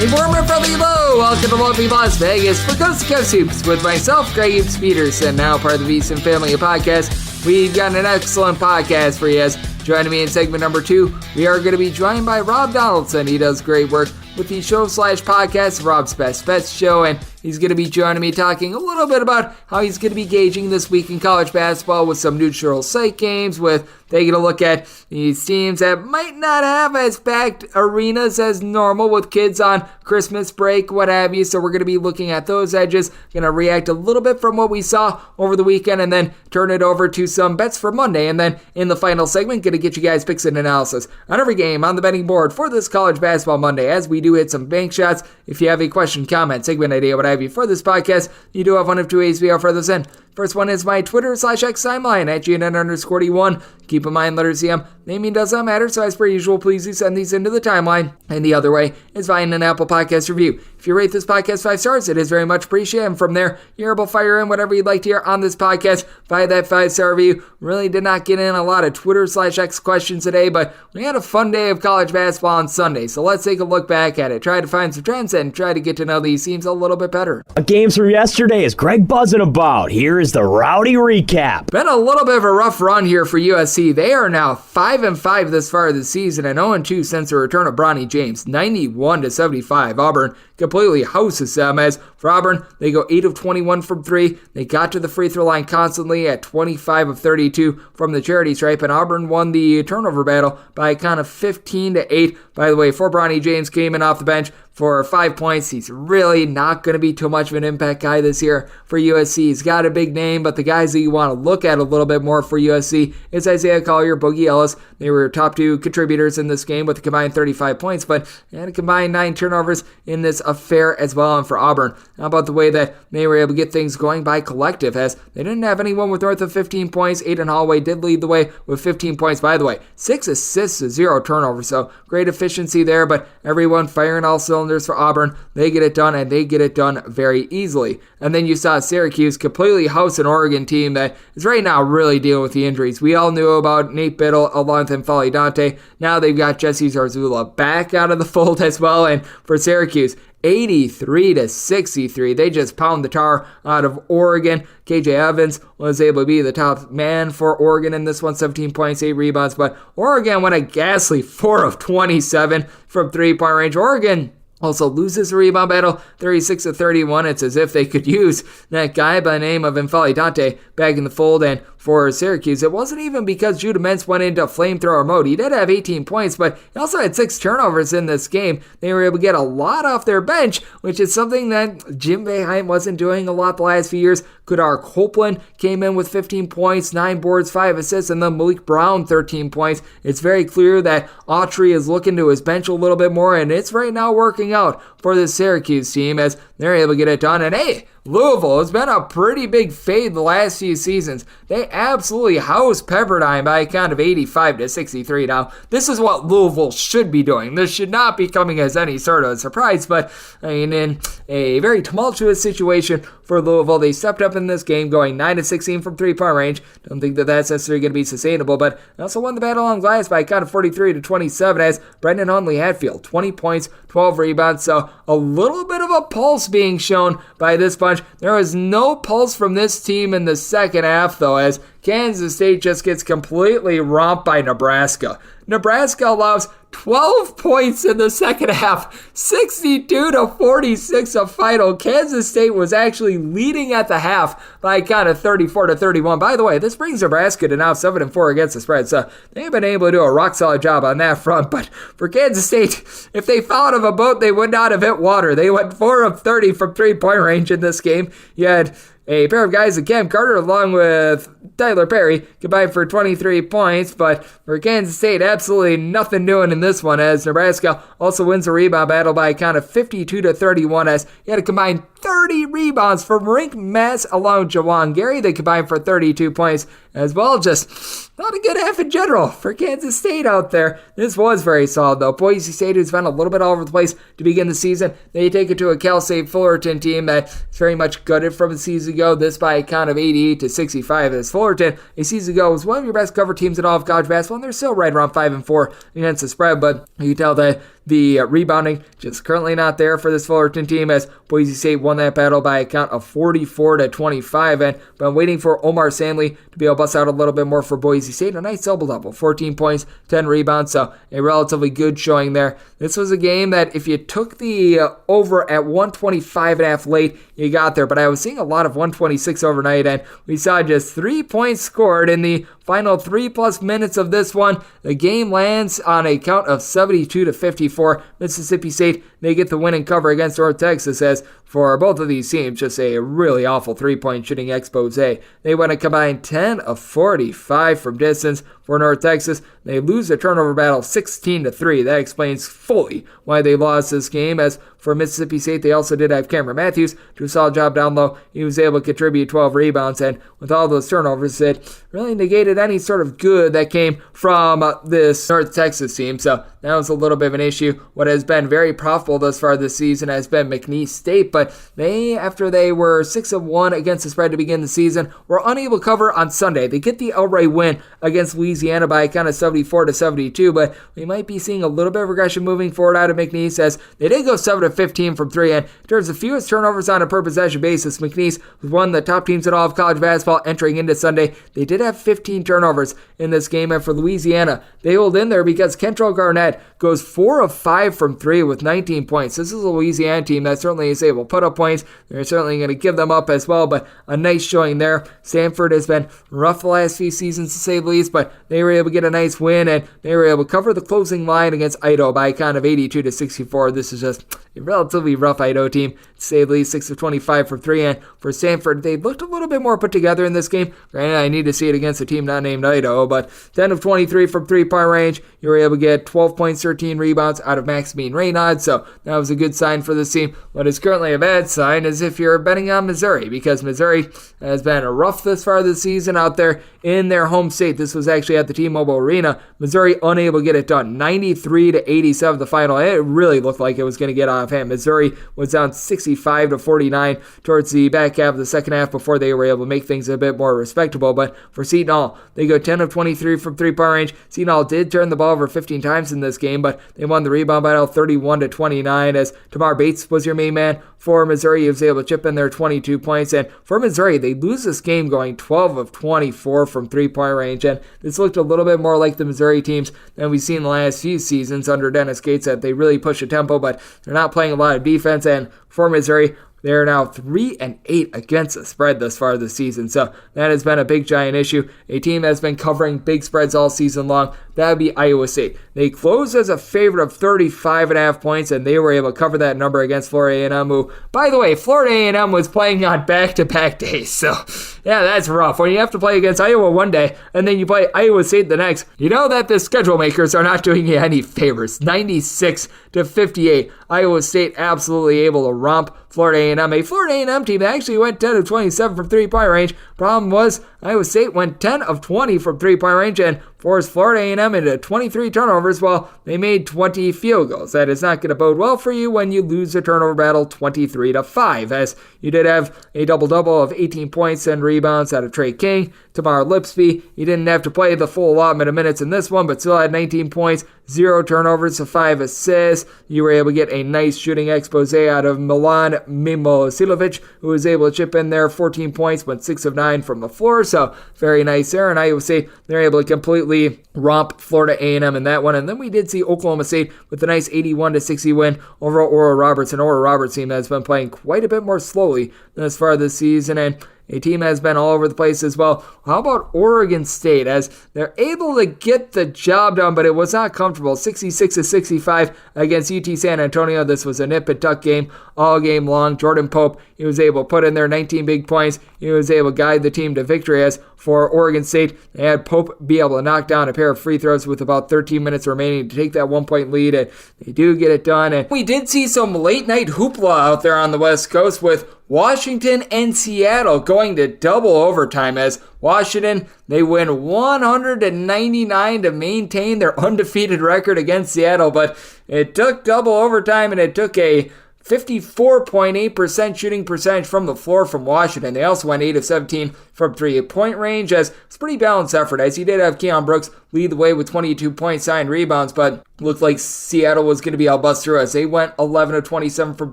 A warm and friendly hello, welcome to lovely Las Vegas for Coast to Coast Hoops with myself, Greg Hoops Peterson, now part of the VSiN Family Podcast. We've got an excellent podcast for you. Joining me in segment number 2, we are going to be joined by Rob Donaldson. He does great work with the show/podcast, Rob's Best Bets Show, and he's going to be joining me talking a little bit about how he's going to be gauging this week in college basketball with some neutral site games, with taking a look at these teams that might not have as packed arenas as normal with kids on Christmas break, what have you. So we're going to be looking at those edges, going to react a little bit from what we saw over the weekend, and then turn it over to some bets for Monday. And then in the final segment, going to get you guys picks and analysis on every game on the betting board for this college basketball Monday, as we do hit some bank shots. If you have a question, comment, segment idea, what have you for this podcast, you do have one of two ways we offer this in. First one is my Twitter/X timeline at GNN_D1. Keep in mind, letters CM, naming does not matter, so as per usual, please do send these into the timeline. And the other way is via an Apple Podcast review. If you rate this podcast 5 stars, it is very much appreciated. And from there, you're able to fire in whatever you'd like to hear on this podcast via that 5-star review. Really did not get in a lot of Twitter/X questions today, but we had a fun day of college basketball on Sunday. So let's take a look back at it, try to find some trends, and try to get to know these teams a little bit better. Games from yesterday is Greg buzzing about. Here is the rowdy recap. Been a little bit of a rough run here for USC. They are now 5-5 this far this season and 0-2 since the return of Bronny James. 91-75. Auburn completely houses them, as for Auburn, they go 8 of 21 from 3. They got to the free throw line constantly at 25 of 32 from the charity stripe, and Auburn won the turnover battle by a count of 15-8. By the way, for Bronny James came in off the bench for 5 points. He's really not going to be too much of an impact guy this year for USC. He's got a big name, but the guys that you want to look at a little bit more for USC is Isaiah Collier, Boogie Ellis. They were top 2 contributors in this game with a combined 35 points, but they had a combined 9 turnovers in this affair as well. And for Auburn, how about the way that they were able to get things going by collective, as they didn't have anyone with north of 15 points. Aiden Holloway did lead the way with 15 points, by the way. 6 assists to 0 turnovers, so great efficiency there, but everyone firing all cylinders for Auburn. They get it done, and they get it done very easily. And then you saw Syracuse completely house an Oregon team that is right now really dealing with the injuries. We all knew about Nate Biddle along with N'Faly Dante. Now they've got Jesse Zarzula back out of the fold as well, and for Syracuse, 83-63. They just pound the tar out of Oregon. KJ Evans was able to be the top man for Oregon in this one, 17 points, 8 rebounds, but Oregon went a ghastly 4 of 27 from 3-point range. Oregon also loses the rebound battle, 36-31. It's as if they could use that guy by the name of N'Faly Dante back in the fold. And for Syracuse, it wasn't even because Judah Mintz went into flamethrower mode. He did have 18 points, but he also had 6 turnovers in this game. They were able to get a lot off their bench, which is something that Jim Boeheim wasn't doing a lot the last few years. Kudar Copeland came in with 15 points, 9 boards, 5 assists, and then Malik Brown, 13 points. It's very clear that Autry is looking to his bench a little bit more, and it's right now working out for the Syracuse team as they're able to get it done. And hey, Louisville has been a pretty big fade the last few seasons. They absolutely housed Pepperdine by a count of 85-63. Now, this is what Louisville should be doing. This should not be coming as any sort of a surprise, but I mean, in a very tumultuous situation for Louisville, they stepped up in this game, going 9-16 from 3-point range. Don't think that that's necessarily going to be sustainable, but they also won the battle on glass by a count of 43-27 as Brendan Hundley Hatfield, 20 points, 12 rebounds, so a little bit of a pulse being shown by this bunch. There was no pulse from this team in the second half, though, as Kansas State just gets completely romped by Nebraska. Nebraska allows 12 points in the second half, 62-46 a final. Kansas State was actually leading at the half by a count of 34-31. By the way, this brings Nebraska to now 7-4 against the spread, so they've been able to do a rock-solid job on that front. But for Kansas State, if they fell out of a boat, they would not have hit water. They went 4 of 30 from 3-point range in this game. You had a pair of guys, Cam Carter along with Tyler Perry, combined for 23 points, but for Kansas State, absolutely nothing doing in this one, as Nebraska also wins the rebound battle by a count of 52-31, as he had a combined 30 rebounds from Rink Mass along with Jawan Gary. They combined for 32 points as well. Just not a good half in general for Kansas State out there. This was very solid, though. Boise State, who's been a little bit all over the place to begin the season, they take it to a Cal State Fullerton team that's very much gutted from a season ago. This by a count of 88-65. As Fullerton, a season ago, was one of your best cover teams in all of college basketball, and they're still right around 5-4 against the spread, but you can tell that The rebounding just currently not there for this Fullerton team, as Boise State won that battle by a count of 44-25, and been waiting for Omar Sandley to be able to bust out a little bit more for Boise State. A nice double-double, 14 points, 10 rebounds, so a relatively good showing there. This was a game that if you took the over at 125.5 late, you got there, but I was seeing a lot of 126 overnight, and we saw just 3 points scored in the final 3+ minutes of this one. The game lands on a count of 72-54. Mississippi State, they get the win and cover against North Texas, as for both of these teams, just a really awful 3-point shooting expose. They went a combined 10 of 45 from distance for North Texas. They lose the turnover battle 16-3. That explains fully why they lost this game, as for Mississippi State, they also did have Cameron Matthews do a solid job down low. He was able to contribute 12 rebounds, and with all those turnovers, it really negated any sort of good that came from this North Texas team. So that was a little bit of an issue. What has been very profitable thus far this season has been McNeese State, but they, after they were 6-1 against the spread to begin the season, were unable to cover on Sunday. They get the outright win against Louisiana by a count of 74-72, but we might be seeing a little bit of regression moving forward out of McNeese, as they did go 7-15 from 3, and in terms of fewest turnovers on a per possession basis, McNeese was one of the top teams in all of college basketball entering into Sunday. They did have 15 turnovers in this game, and for Louisiana, they hold in there because Kentrell Garnett goes 4 of 5 from 3 with 19 points. This is a Louisiana team that certainly is able to put up points. They're certainly going to give them up as well, but a nice showing there. Stanford has been rough the last few seasons, to say the least, but they were able to get a nice win, and they were able to cover the closing line against Idaho by a count of 82-64. This is just a relatively rough Idaho team, to say the least. 6 of 25 from 3, and for Stanford, they looked a little bit more put together in this game. Granted, I need to see it against a team not named Idaho, but 10 of 23 from 3-point range. You were able to get 12 points, 13 rebounds out of Maximine Raynaud, so that was a good sign for this team. What is currently a bad sign is if you're betting on Missouri, because Missouri has been rough this far this season out there in their home state. This was actually at the T-Mobile Arena. Missouri unable to get it done. 93-87 the final. It really looked like it was going to get out of hand. Missouri was down 65-49 towards the back half of the second half before they were able to make things a bit more respectable. But for Seton Hall, they go 10 of 23 from 3-point range. Seton Hall did turn the ball over 15 times in this game, but they won the rebound battle 31-29, as Tamar Bates was your main man for Missouri. He was able to chip in their 22 points, and for Missouri, they lose this game going 12 of 24 from 3-point range, and this looked a little bit more like the Missouri teams than we've seen the last few seasons under Dennis Gates, that they really push a tempo, but they're not playing a lot of defense, and for Missouri, they're now 3-8 against the spread thus far this season, so that has been a big giant issue. A team that's been covering big spreads all season long, that would be Iowa State. They closed as a favorite of 35.5 points, and they were able to cover that number against Florida A&M, who, by the way, Florida A&M was playing on back-to-back days, so yeah, that's rough. When you have to play against Iowa one day, and then you play Iowa State the next, you know that the schedule makers are not doing you any favors. 96-58. Iowa State absolutely able to romp Florida A&M. A Florida A&M team that actually went 10 of 27 from 3-point range. Problem was, Iowa State went 10 of 20 from 3-point range and forced Florida A&M into 23 turnovers while they made 20 field goals. That is not going to bode well for you when you lose the turnover battle 23-5, as you did have a double-double of 18 points and rebounds out of Trey King. Tamar Lipsby, he didn't have to play the full allotment of minutes in this one, but still had 19 points, 0 turnovers, so 5 assists. You were able to get a nice shooting expose out of Milan Mimosilovic, who was able to chip in there 14 points, went 6 of 9 from the floor, so very nice there. And Iowa State, they're able to completely romp Florida A&M in that one. And then we did see Oklahoma State with a nice 81-60 win over Oral Roberts, an Oral Roberts team that's been playing quite a bit more slowly as far this season, and a team has been all over the place as well. How about Oregon State, as they're able to get the job done, but it was not comfortable. 66-65 against UT San Antonio. This was a nip and tuck game all game long. Jordan Pope, he was able to put in there 19 big points. He was able to guide the team to victory, as for Oregon State, they had Pope be able to knock down a pair of free throws with about 13 minutes remaining to take that 1-point lead, and they do get it done. And we did see some late night hoopla out there on the West Coast with Washington and Seattle going to double overtime, as Washington, they win 199 to maintain their undefeated record against Seattle, but it took double overtime and it took a 54.8% shooting percentage from the floor from Washington. They also went 8 of 17 from 3-point range, as it's a pretty balanced effort, as you did have Keon Brooks lead the way with 22 points, 9 rebounds, but looked like Seattle was going to be all bust through as they went 11 of 27 from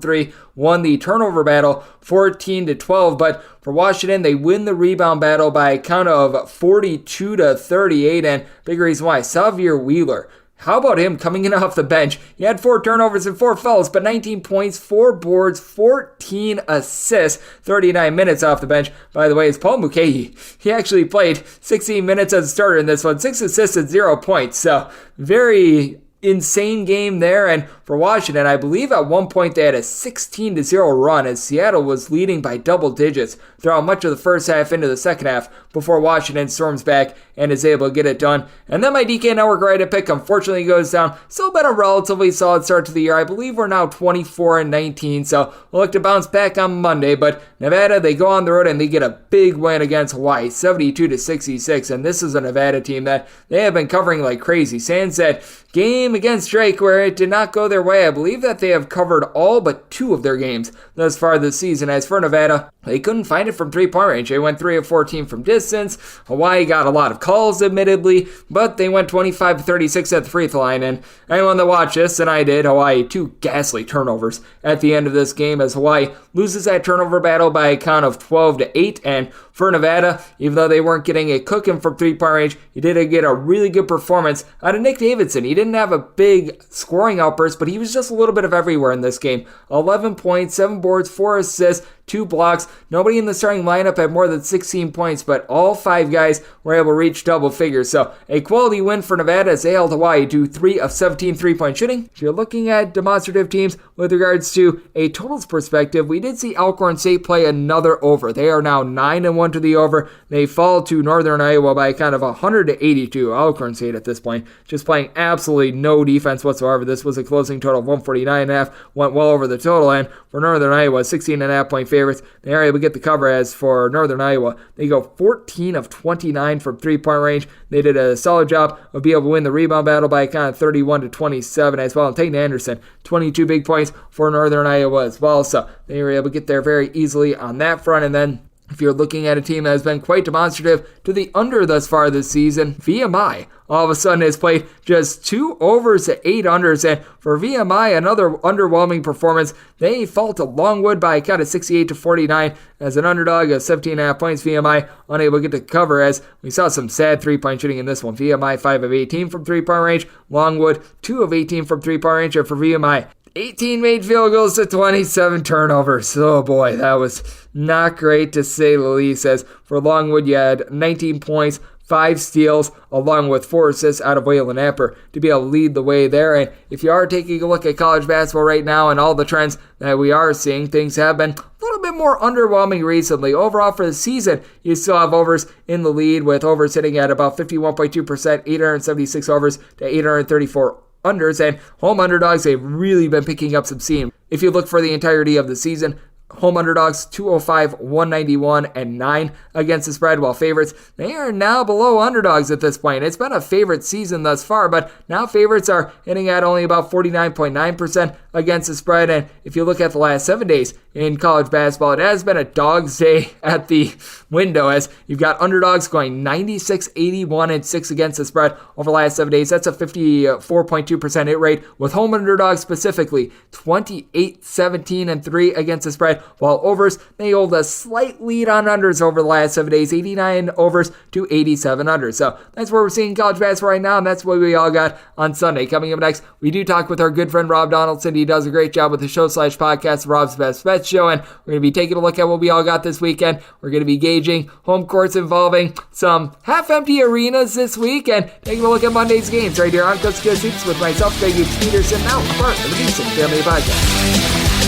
3, won the turnover battle 14-12, but for Washington, they win the rebound battle by a count of 42-38, and big reason why, Xavier Wheeler. How about him coming in off the bench? He had 4 turnovers and 4 fouls, but 19 points, 4 boards, 14 assists, 39 minutes off the bench. By the way, it's Paul Mulcahy. He actually played 16 minutes as a starter in this one, 6 assists and 0 points. So very insane game there. And for Washington, I believe at one point they had a 16-0 run as Seattle was leading by double digits throughout much of the first half into the second half before Washington storms back and is able to get it done. And then my DK Network right pick unfortunately goes down. Still been a relatively solid start to the year. I believe we're now 24-19, so we'll look to bounce back on Monday. But Nevada, they go on the road and they get a big win against Hawaii, 72-66. And this is a Nevada team that they have been covering like crazy. Sans that game against Drake where it did not go their way, I believe that they have covered all but 2 of their games thus far this season. As for Nevada, they couldn't find it from 3-point range. They went 3 of 14 from distance. Hawaii got a lot of calls, admittedly, but they went 25-36 at the free throw line. And anyone that watched this, and I did, Hawaii, 2 ghastly turnovers at the end of this game as Hawaii loses that turnover battle by a count of 12-8. And for Nevada, even though they weren't getting it cooking from 3-point range, he did get a really good performance out of Nick Davidson. He didn't have a big scoring outburst, but he was just a little bit of everywhere in this game. 11 points, 7 boards, 4 assists, 2 blocks. Nobody in the starting lineup had more than 16 points, but all 5 guys were able to reach double figures. So a quality win for Nevada as they held Hawaii to 3 of 17 3-point shooting. If you're looking at demonstrative teams with regards to a totals perspective, we did see Alcorn State play another over. They are now 9-1 to the over. They fall to Northern Iowa by a count of 100-82. Alcorn State at this point just playing absolutely no defense whatsoever. This was a closing total of 149.5, went well over the total, and for Northern Iowa, 16.5-point favorites. They are able to get the cover. As for Northern Iowa, they go 14 of 29 from 3-point range. They did a solid job of being able to win the rebound battle by a count of 31-27 as well. And Tate Anderson, 22 big points for Northern Iowa as well. So they were able to get there very easily on that front. And then if you're looking at a team that has been quite demonstrative to the under thus far this season, VMI all of a sudden has played just 2 overs to 8 unders. And for VMI, another underwhelming performance. They fall to Longwood by a count of 68-49 as an underdog of 17.5 points. VMI unable to get to cover as we saw some sad 3-point shooting in this one. VMI 5 of 18 from 3-point range. Longwood 2 of 18 from 3-point range. And for VMI, 18 made field goals to 27 turnovers. Oh boy, that was not great to say the least. As for Longwood, you had 19 points, 5 steals, along with 4 assists out of Waylon Apper to be able to lead the way there. And if you are taking a look at college basketball right now and all the trends that we are seeing, things have been a little bit more underwhelming recently. Overall for the season, you still have overs in the lead, with overs sitting at about 51.2%, 876 overs to 834 unders, and home underdogs, they've really been picking up some steam. If you look for the entirety of the season, home underdogs 205, 191, and 9 against the spread, while favorites, they are now below underdogs at this point. It's been a favorite season thus far, but now favorites are hitting at only about 49.9% against the spread. And if you look at the last 7 days in college basketball, it has been a dog's day at the window, as you've got underdogs going 96, 81, and 6 against the spread over the last 7 days. That's a 54.2% hit rate, with home underdogs specifically 28, 17, and 3 against the spread, while overs, they hold a slight lead on unders over the last 7 days, 89 overs to 87 unders. So that's where we're seeing college basketball right now, and that's what we all got on Sunday. Coming up next, we do talk with our good friend Rob Donaldson. He does a great job with the show/podcast, Rob's Best Bets Show, and we're going to be taking a look at what we all got this weekend. We're going to be gauging home courts involving some half-empty arenas this week, and taking a look at Monday's games right here on Coast to Coast Hoops with myself, Greg Peterson, now part of the Decent Family Podcast.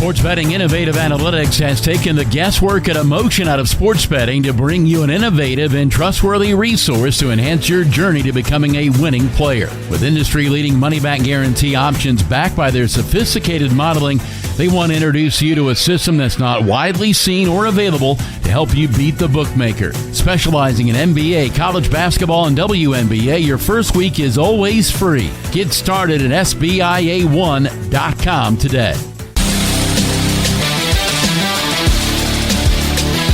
Sports Betting Innovative Analytics has taken the guesswork and emotion out of sports betting to bring you an innovative and trustworthy resource to enhance your journey to becoming a winning player. With industry-leading money-back guarantee options backed by their sophisticated modeling, they want to introduce you to a system that's not widely seen or available to help you beat the bookmaker. Specializing in NBA, college basketball, and WNBA, your first week is always free. Get started at SBIA1.com today.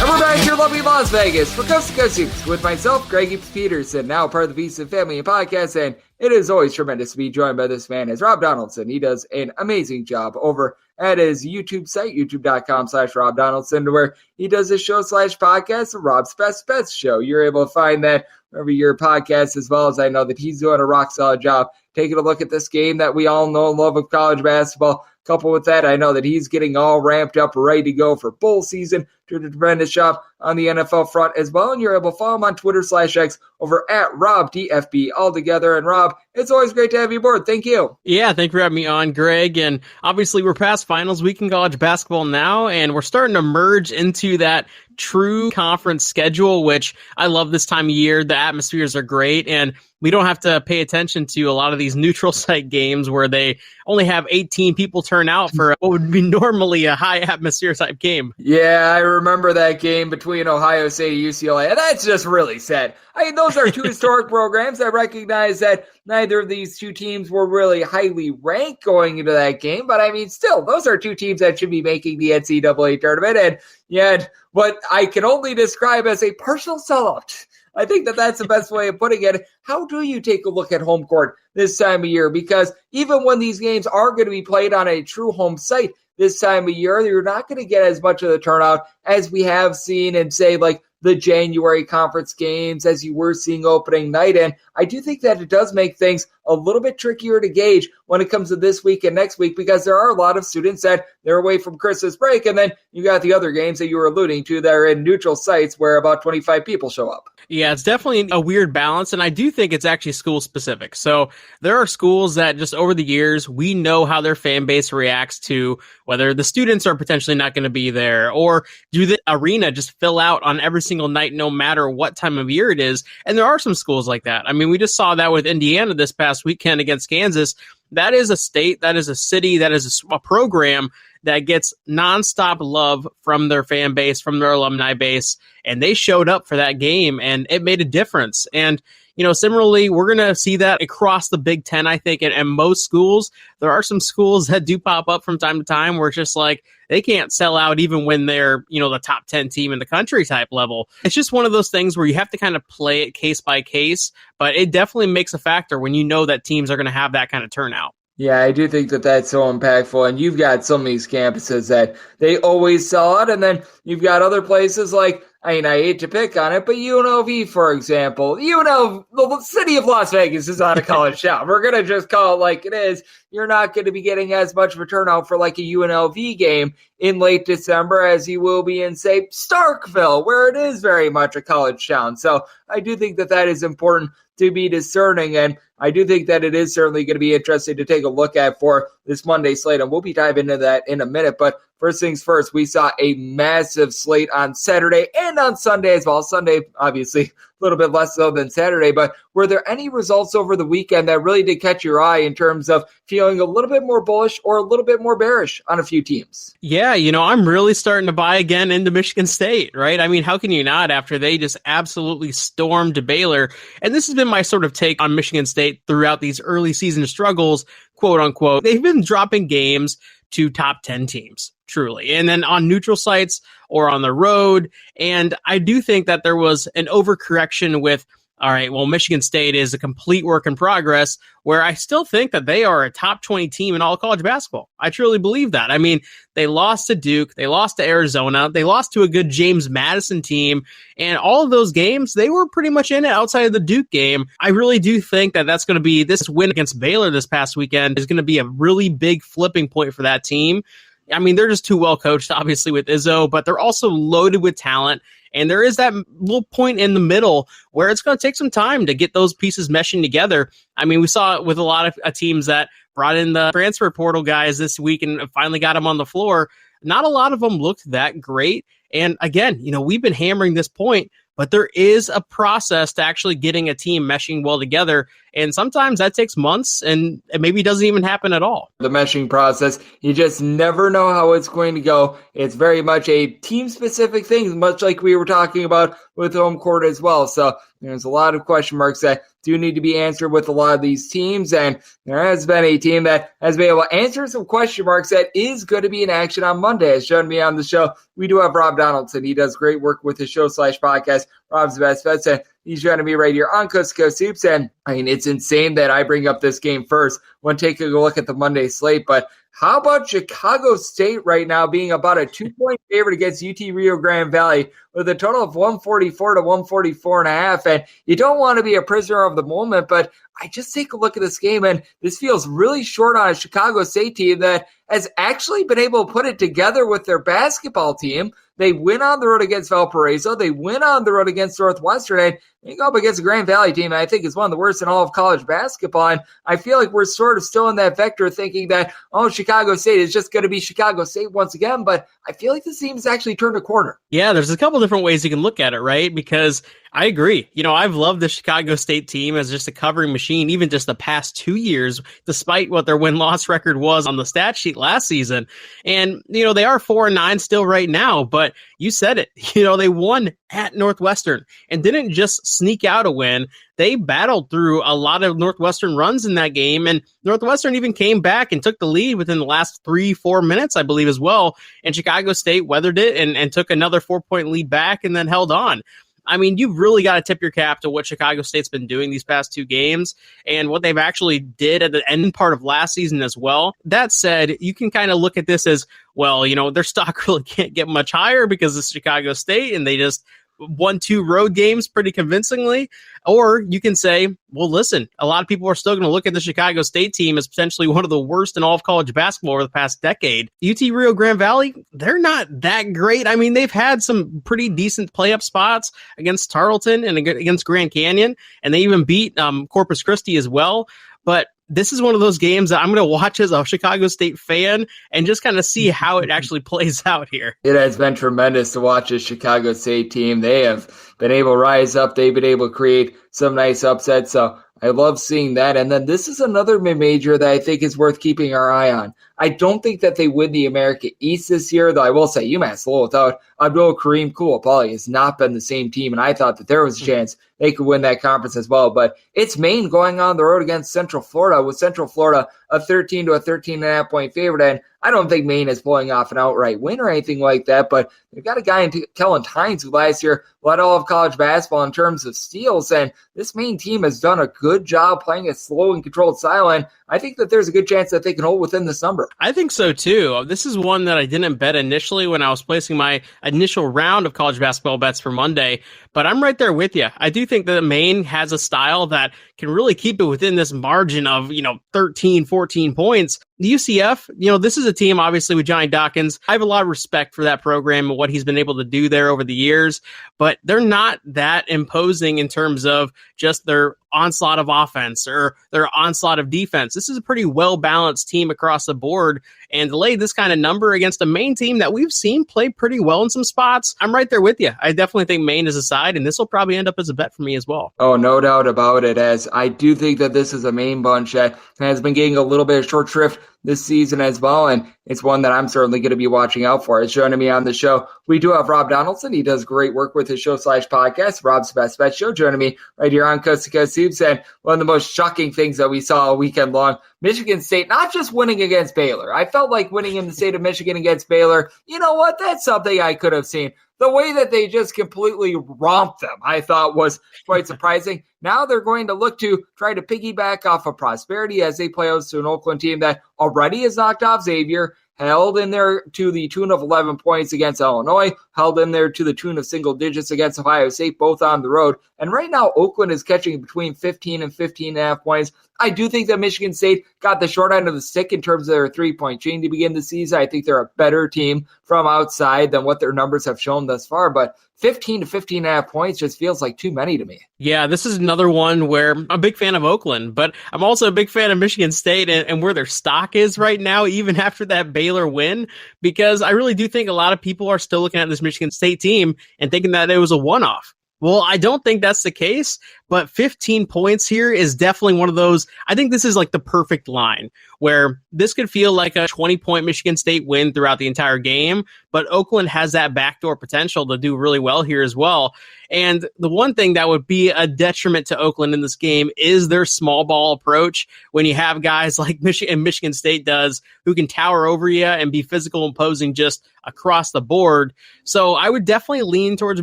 And we're back here in lovely Las Vegas for Coast to Coast Hoops with myself, Greg Peterson, now part of the Beast of Family and Podcast, and it is always tremendous to be joined by this man as Rob Donaldson. He does an amazing job over at his YouTube site, youtube.com/Rob Donaldson, where he does his show/podcast, the Rob's Best Bets Show. You're able to find that wherever your podcast, as well as I know that he's doing a rock solid job taking a look at this game that we all know and love of college basketball. Coupled with that, I know that he's getting all ramped up, ready to go for bowl season. Doing a tremendous job on the NFL front as well. And you're able to follow him on Twitter/X over at RobDFB altogether. And Rob, it's always great to have you aboard. Thank you. Yeah, thank you for having me on, Greg. And obviously we're past finals week in college basketball now, and we're starting to merge into that true conference schedule, which I love this time of year. The atmospheres are great, and we don't have to pay attention to a lot of these neutral site games where they only have 18 people turn out for what would be normally a high atmosphere type game. Yeah, I remember that game between Ohio State and UCLA, and that's just really sad. I mean, those are two historic programs. I recognize that neither of these two teams were really highly ranked going into that game, but I mean, still, those are two teams that should be making the NCAA tournament, and yet what I can only describe as a partial sellout. I think that that's the best way of putting it. How do you take a look at home court this time of year? Because even when these games are going to be played on a true home site this time of year, you're not going to get as much of the turnout as we have seen in, say, like the January conference games as you were seeing opening night. And I do think that it does make things a little bit trickier to gauge when it comes to this week and next week, because there are a lot of students that they're away from Christmas break. And then you got the other games that you were alluding to that are in neutral sites where about 25 people show up. Yeah, it's definitely a weird balance, and I do think it's actually school specific. So there are schools that just over the years, we know how their fan base reacts to whether the students are potentially not going to be there, or do the arena just fill out on every single night no matter what time of year it is. And there are some schools like that. I mean, we just saw that with Indiana this past weekend against Kansas. That is a state, that is a city, that is a program that gets nonstop love from their fan base, from their alumni base, and they showed up for that game, and it made a difference. And, you know, similarly, we're going to see that across the Big Ten, I think, and most schools. There are some schools that do pop up from time to time where it's just like they can't sell out even when they're, you know, the top 10 team in the country type level. It's just one of those things where you have to kind of play it case by case, but it definitely makes a factor when you know that teams are going to have that kind of turnout. Yeah, I do think that that's so impactful. And you've got some of these campuses that they always sell out. And then you've got other places like, I mean, I hate to pick on it, but UNLV, for example, the city of Las Vegas is not a college town. We're going to just call it like it is. You're not going to be getting as much of a turnout for like a UNLV game in late December as you will be in, say, Starkville, where it is very much a college town. So I do think that that is important to be discerning, and I do think that it is certainly going to be interesting to take a look at for this Monday slate, and we'll be diving into that in a minute. But first things first, we saw a massive slate on Saturday and on Sunday as well. Sunday, obviously, a little bit less so than Saturday, but were there any results over the weekend that really did catch your eye in terms of feeling a little bit more bullish or a little bit more bearish on a few teams? Yeah, you know, I'm really starting to buy again into Michigan State, right? I mean, how can you not after they just absolutely stormed Baylor? And this has been my sort of take on Michigan State throughout these early season struggles, quote unquote. They've been dropping games to top 10 teams, truly. And then on neutral sites or on the road. And I do think that there was an overcorrection with, all right, well, Michigan State is a complete work in progress, where I still think that they are a top 20 team in all college basketball. I truly believe that. I mean, they lost to Duke, they lost to Arizona, they lost to a good James Madison team, and all of those games, they were pretty much in it outside of the Duke game. I really do think that that's going to be, this win against Baylor this past weekend is going to be a really big flipping point for that team. I mean, they're just too well coached, obviously, with Izzo, but they're also loaded with talent. And there is that little point in the middle where it's going to take some time to get those pieces meshing together. I mean, we saw it with a lot of teams that brought in the transfer portal guys this week and finally got them on the floor. Not a lot of them looked that great. And again, we've been hammering this point, but there is a process to actually getting a team meshing well together. And sometimes that takes months and it maybe doesn't even happen at all. The meshing process, you just never know how it's going to go. It's very much a team-specific thing, much like we were talking about with home court as well. So there's a lot of question marks that do need to be answered with a lot of these teams. And there has been a team that has been able to answer some question marks that is going to be in action on Monday. As shown me on the show, we do have Rob Donaldson. He does great work with his show/podcast, Rob's Best Bets. And he's joining me right here on Coast to Coast Hoops. And I mean, it's insane that I bring up this game first when taking a look at the Monday slate. But how about Chicago State right now being about a 2-point favorite against UT Rio Grande Valley with a total of 144 to 144.5? And you don't want to be a prisoner of the moment, but I just take a look at this game, and this feels really short on a Chicago State team that has actually been able to put it together with their basketball team. They win on the road against Valparaiso. They win on the road against Northwestern. And they go up against the Grand Valley team, I think is one of the worst in all of college basketball. And I feel like we're sort of still in that vector thinking that, Chicago State is just going to be Chicago State once again. But I feel like this team has actually turned a corner. Yeah, there's a couple different ways you can look at it, right? Because I agree. I've loved the Chicago State team as just a covering machine, even just the past 2 years, despite what their win-loss record was on the stat sheet last season. And, they are 4-9 still right now, but you said it, they won at Northwestern and didn't just sneak out a win. They battled through a lot of Northwestern runs in that game, and Northwestern even came back and took the lead within the last 3-4 minutes, I believe, as well. And Chicago State weathered it and took another 4-point lead back and then held on. I mean, you've really got to tip your cap to what Chicago State's been doing these past 2 games and what they've actually did at the end part of last season as well. That said, you can kind of look at this as, well, their stock really can't get much higher because it's Chicago State and they just won 2 road games pretty convincingly. Or you can say, well, listen, a lot of people are still going to look at the Chicago State team as potentially one of the worst in all of college basketball over the past decade. UT Rio Grande Valley, they're not that great. I mean, they've had some pretty decent play-up spots against Tarleton and against Grand Canyon, and they even beat Corpus Christi as well. But this is one of those games that I'm going to watch as a Chicago State fan and just kind of see how it actually plays out here. It has been tremendous to watch this Chicago State team. They have been able to rise up. They've been able to create some nice upsets. So I love seeing that. And then this is another mid-major that I think is worth keeping our eye on. I don't think that they win the America East this year, though I will say UMass Lowell without Abdul Kareem Koulibaly has not been the same team, and I thought that there was a chance they could win that conference as well. But it's Maine going on the road against Central Florida, with Central Florida a 13 to a 13.5 point favorite. And I don't think Maine is pulling off an outright win or anything like that, but they've got a guy in Kellen Tynes who last year led all of college basketball in terms of steals, and this Maine team has done a good job playing a slow and controlled style, and I think that there's a good chance that they can hold within this number. I think so too. This is one that I didn't bet initially when I was placing my initial round of college basketball bets for Monday, but I'm right there with you. I do think that Maine has a style that can really keep it within this margin of, 13, 14 points. The UCF, this is a team, obviously, with Johnny Dawkins. I have a lot of respect for that program and what he's been able to do there over the years, but they're not that imposing in terms of just their onslaught of offense or their onslaught of defense. This is a pretty well-balanced team across the board, and to lay this kind of number against a Maine team that we've seen play pretty well in some spots, I'm right there with you. I definitely think Maine is a side, and this will probably end up as a bet for me as well. Oh, no doubt about it, as I do think that this is a Maine bunch that has been getting a little bit of short shrift this season as well, and it's one that I'm certainly going to be watching out for. As joining me on the show, we do have Rob Donaldson. He does great work with his show/podcast, Rob's Best Bet Show, joining me right here on Coast to Coast Hoops. And one of the most shocking things that we saw all weekend long, Michigan State not just winning against Baylor. I felt like winning in the state of Michigan against Baylor. You know what? That's something I could have seen. The way that they just completely romped them, I thought was quite surprising. Now they're going to look to try to piggyback off of prosperity as they play host to an Oakland team that already has knocked off Xavier, held in there to the tune of 11 points against Illinois, held in there to the tune of single digits against Ohio State, both on the road. And right now, Oakland is catching between 15 and 15.5 points. I do think that Michigan State got the short end of the stick in terms of their three-point chain to begin the season. I think they're a better team from outside than what their numbers have shown thus far. But 15 to 15.5 points just feels like too many to me. Yeah, this is another one where I'm a big fan of Oakland, but I'm also a big fan of Michigan State and where their stock is right now, even after that Baylor win, because I really do think a lot of people are still looking at this Michigan State team and thinking that it was a one-off. Well, I don't think that's the case, but 15 points here is definitely one of those. I think this is like the perfect line where this could feel like a 20-point Michigan State win throughout the entire game, but Oakland has that backdoor potential to do really well here as well. And the one thing that would be a detriment to Oakland in this game is their small ball approach. When you have guys like Michigan State does who can tower over you and be physical imposing just across the board. So I would definitely lean towards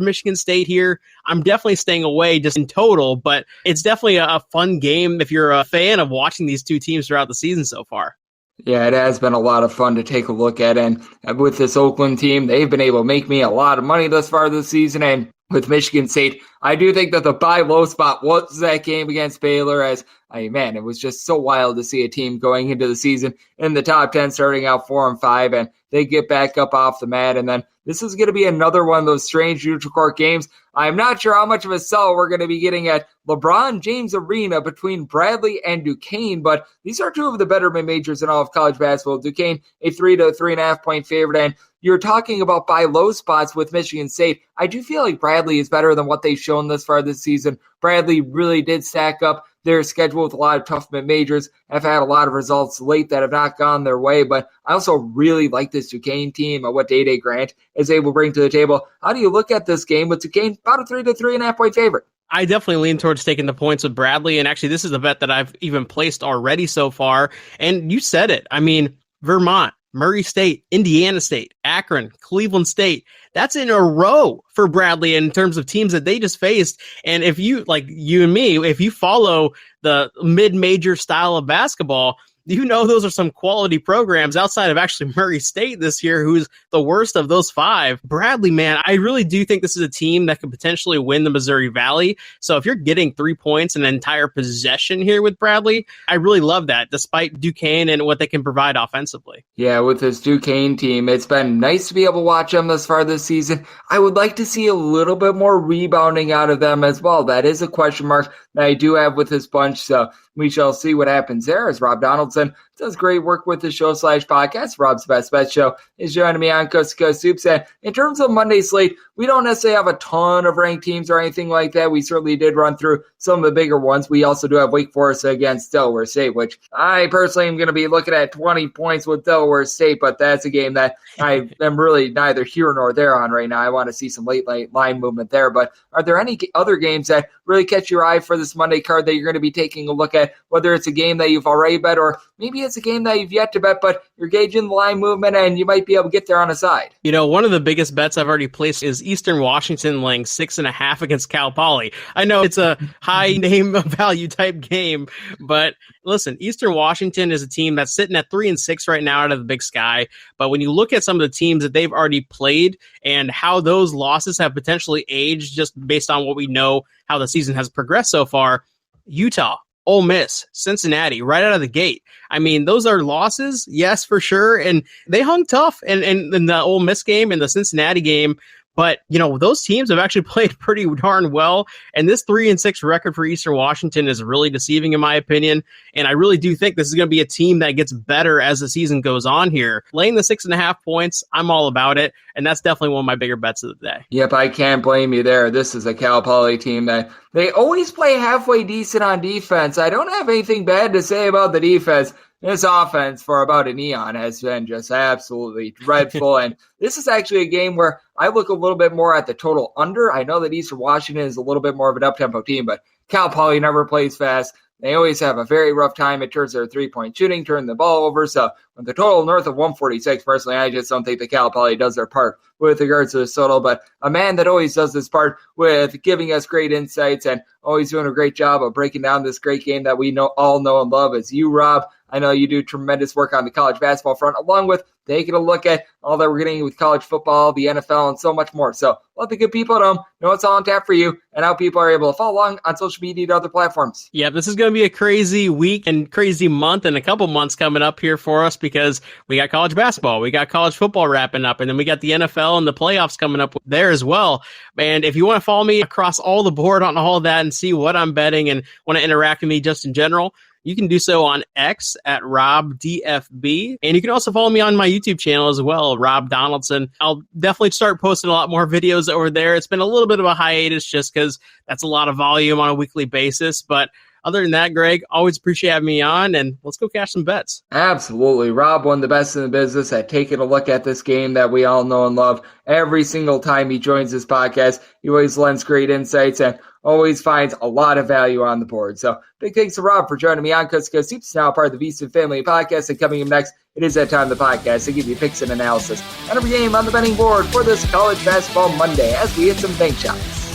Michigan State here. I'm definitely staying away just in total, but it's definitely a fun game if you're a fan of watching these two teams throughout the season so far. Yeah, it has been a lot of fun to take a look at. And with this Oakland team, they've been able to make me a lot of money thus far this season. And with Michigan State, I do think that the buy low spot was that game against Baylor, as it was just so wild to see a team going into the season in the top 10, starting out 4-5, and they get back up off the mat. And then this is going to be another one of those strange neutral court games. I'm not sure how much of a sell we're going to be getting at LeBron James Arena between Bradley and Duquesne, but these are two of the better mid-majors in all of college basketball. Duquesne, a 3 to 3.5 point favorite, and you're talking about buy low spots with Michigan State. I do feel like Bradley is better than what they've shown thus far this season. Bradley really did stack up their schedule with a lot of tough mid-majors. Have had a lot of results late that have not gone their way, but I also really like this Duquesne team and what Day Grant is able to bring to the table. How do you look at this game with Duquesne? About a 3 to 3.5 point favorite. I definitely lean towards taking the points with Bradley, and actually this is a bet that I've even placed already so far, and you said it. I mean, Vermont, Murray State, Indiana State, Akron, Cleveland State. That's in a row for Bradley in terms of teams that they just faced. And if you, like you and me, if you follow the mid-major style of basketball, you know those are some quality programs outside of actually Murray State this year, who's the worst of those five. Bradley, man, I really do think this is a team that could potentially win the Missouri Valley. So if you're getting 3 points and an entire possession here with Bradley, I really love that, despite Duquesne and what they can provide offensively. Yeah, with this Duquesne team, it's been nice to be able to watch them thus far this season. I would like to see a little bit more rebounding out of them as well. That is a question mark that I do have with this bunch, so we shall see what happens there, as Rob Donaldson does great work with the show/podcast. Rob's Best Bet Show is joining me on Coast to Coast Hoops. And in terms of Monday slate, we don't necessarily have a ton of ranked teams or anything like that. We certainly did run through some of the bigger ones. We also do have Wake Forest against Delaware State, which I personally am going to be looking at 20 points with Delaware State, but that's a game that I am really neither here nor there on right now. I want to see some late line movement there. But are there any other games that really catch your eye for this Monday card that you're going to be taking a look at, whether it's a game that you've already bet or maybe it's a game that you've yet to bet, but you're gauging the line movement and you might be able to get there on a side? You know, one of the biggest bets I've already placed is Eastern Washington laying 6.5 against Cal Poly. I know it's a high name value type game, but listen, Eastern Washington is a team that's sitting at 3-6 right now out of the Big Sky. But when you look at some of the teams that they've already played and how those losses have potentially aged just based on what we know how the season has progressed so far, Utah, Ole Miss, Cincinnati, right out of the gate. I mean, those are losses, yes, for sure. And they hung tough in the Ole Miss game and the Cincinnati game. But, you know, those teams have actually played pretty darn well. And this 3-6 record for Eastern Washington is really deceiving, in my opinion. And I really do think this is going to be a team that gets better as the season goes on here. Laying the 6.5 points, I'm all about it. And that's definitely one of my bigger bets of the day. Yep, I can't blame you there. This is a Cal Poly team that they always play halfway decent on defense. I don't have anything bad to say about the defense. This offense for about an eon has been just absolutely dreadful. And this is actually a game where I look a little bit more at the total under. I know that Eastern Washington is a little bit more of an up-tempo team, but Cal Poly never plays fast. They always have a very rough time in terms of their three-point shooting, turning the ball over. So with the total north of 146, personally, I just don't think that Cal Poly does their part with regards to the total. But a man that always does this part with giving us great insights and always doing a great job of breaking down this great game that we all know and love is you, Rob. I know you do tremendous work on the college basketball front, along with taking a look at all that we're getting with college football, the NFL, and so much more. So let the good people at home know it's all on tap for you and how people are able to follow along on social media and other platforms. Yeah, this is going to be a crazy week and crazy month and a couple months coming up here for us because we got college basketball, we got college football wrapping up, and then we got the NFL NFL and the playoffs coming up there as well. And if you want to follow me across all the board on all of that and see what I'm betting and want to interact with me just in general, you can do so on X at RobDFB. And you can also follow me on my YouTube channel as well, Rob Donaldson. I'll definitely start posting a lot more videos over there. It's been a little bit of a hiatus just because that's a lot of volume on a weekly basis. But other than that, Greg, always appreciate having me on, and let's go cash some bets. Absolutely. Rob, one of the best in the business at taking a look at this game that we all know and love. Every single time he joins this podcast, he always lends great insights and always finds a lot of value on the board. So big thanks to Rob for joining me on Coast to Coast Hoops, now part of the VSiN Family Podcast. And coming up next, it is that time of the podcast to give you picks and analysis on every game on the betting board for this College Basketball Monday as we hit some bank shots.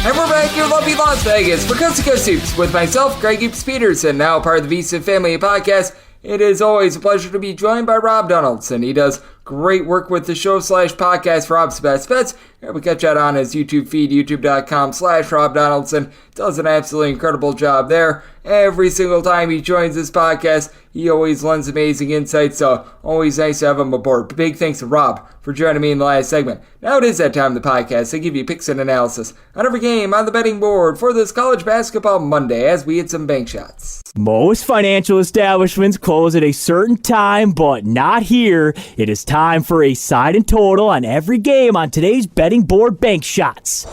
And we're back here in lovely Las Vegas for Coast to Coast Hoops with myself, Greg Hoops Peterson, now part of the VSiN Family Podcast. It is always a pleasure to be joined by Rob Donaldson. He does great work with the show/podcast Rob's Best Bets. Here we catch that on his YouTube feed, youtube.com/Rob Donaldson. Does an absolutely incredible job there. Every single time he joins this podcast, he always lends amazing insights, so always nice to have him aboard. Big thanks to Rob for joining me in the last segment. Now it is that time of the podcast to give you picks and analysis on every game on the betting board for this College Basketball Monday as we hit some bank shots. Most financial establishments close at a certain time, but not here. It is time for a side and total on every game on today's betting board bank shots.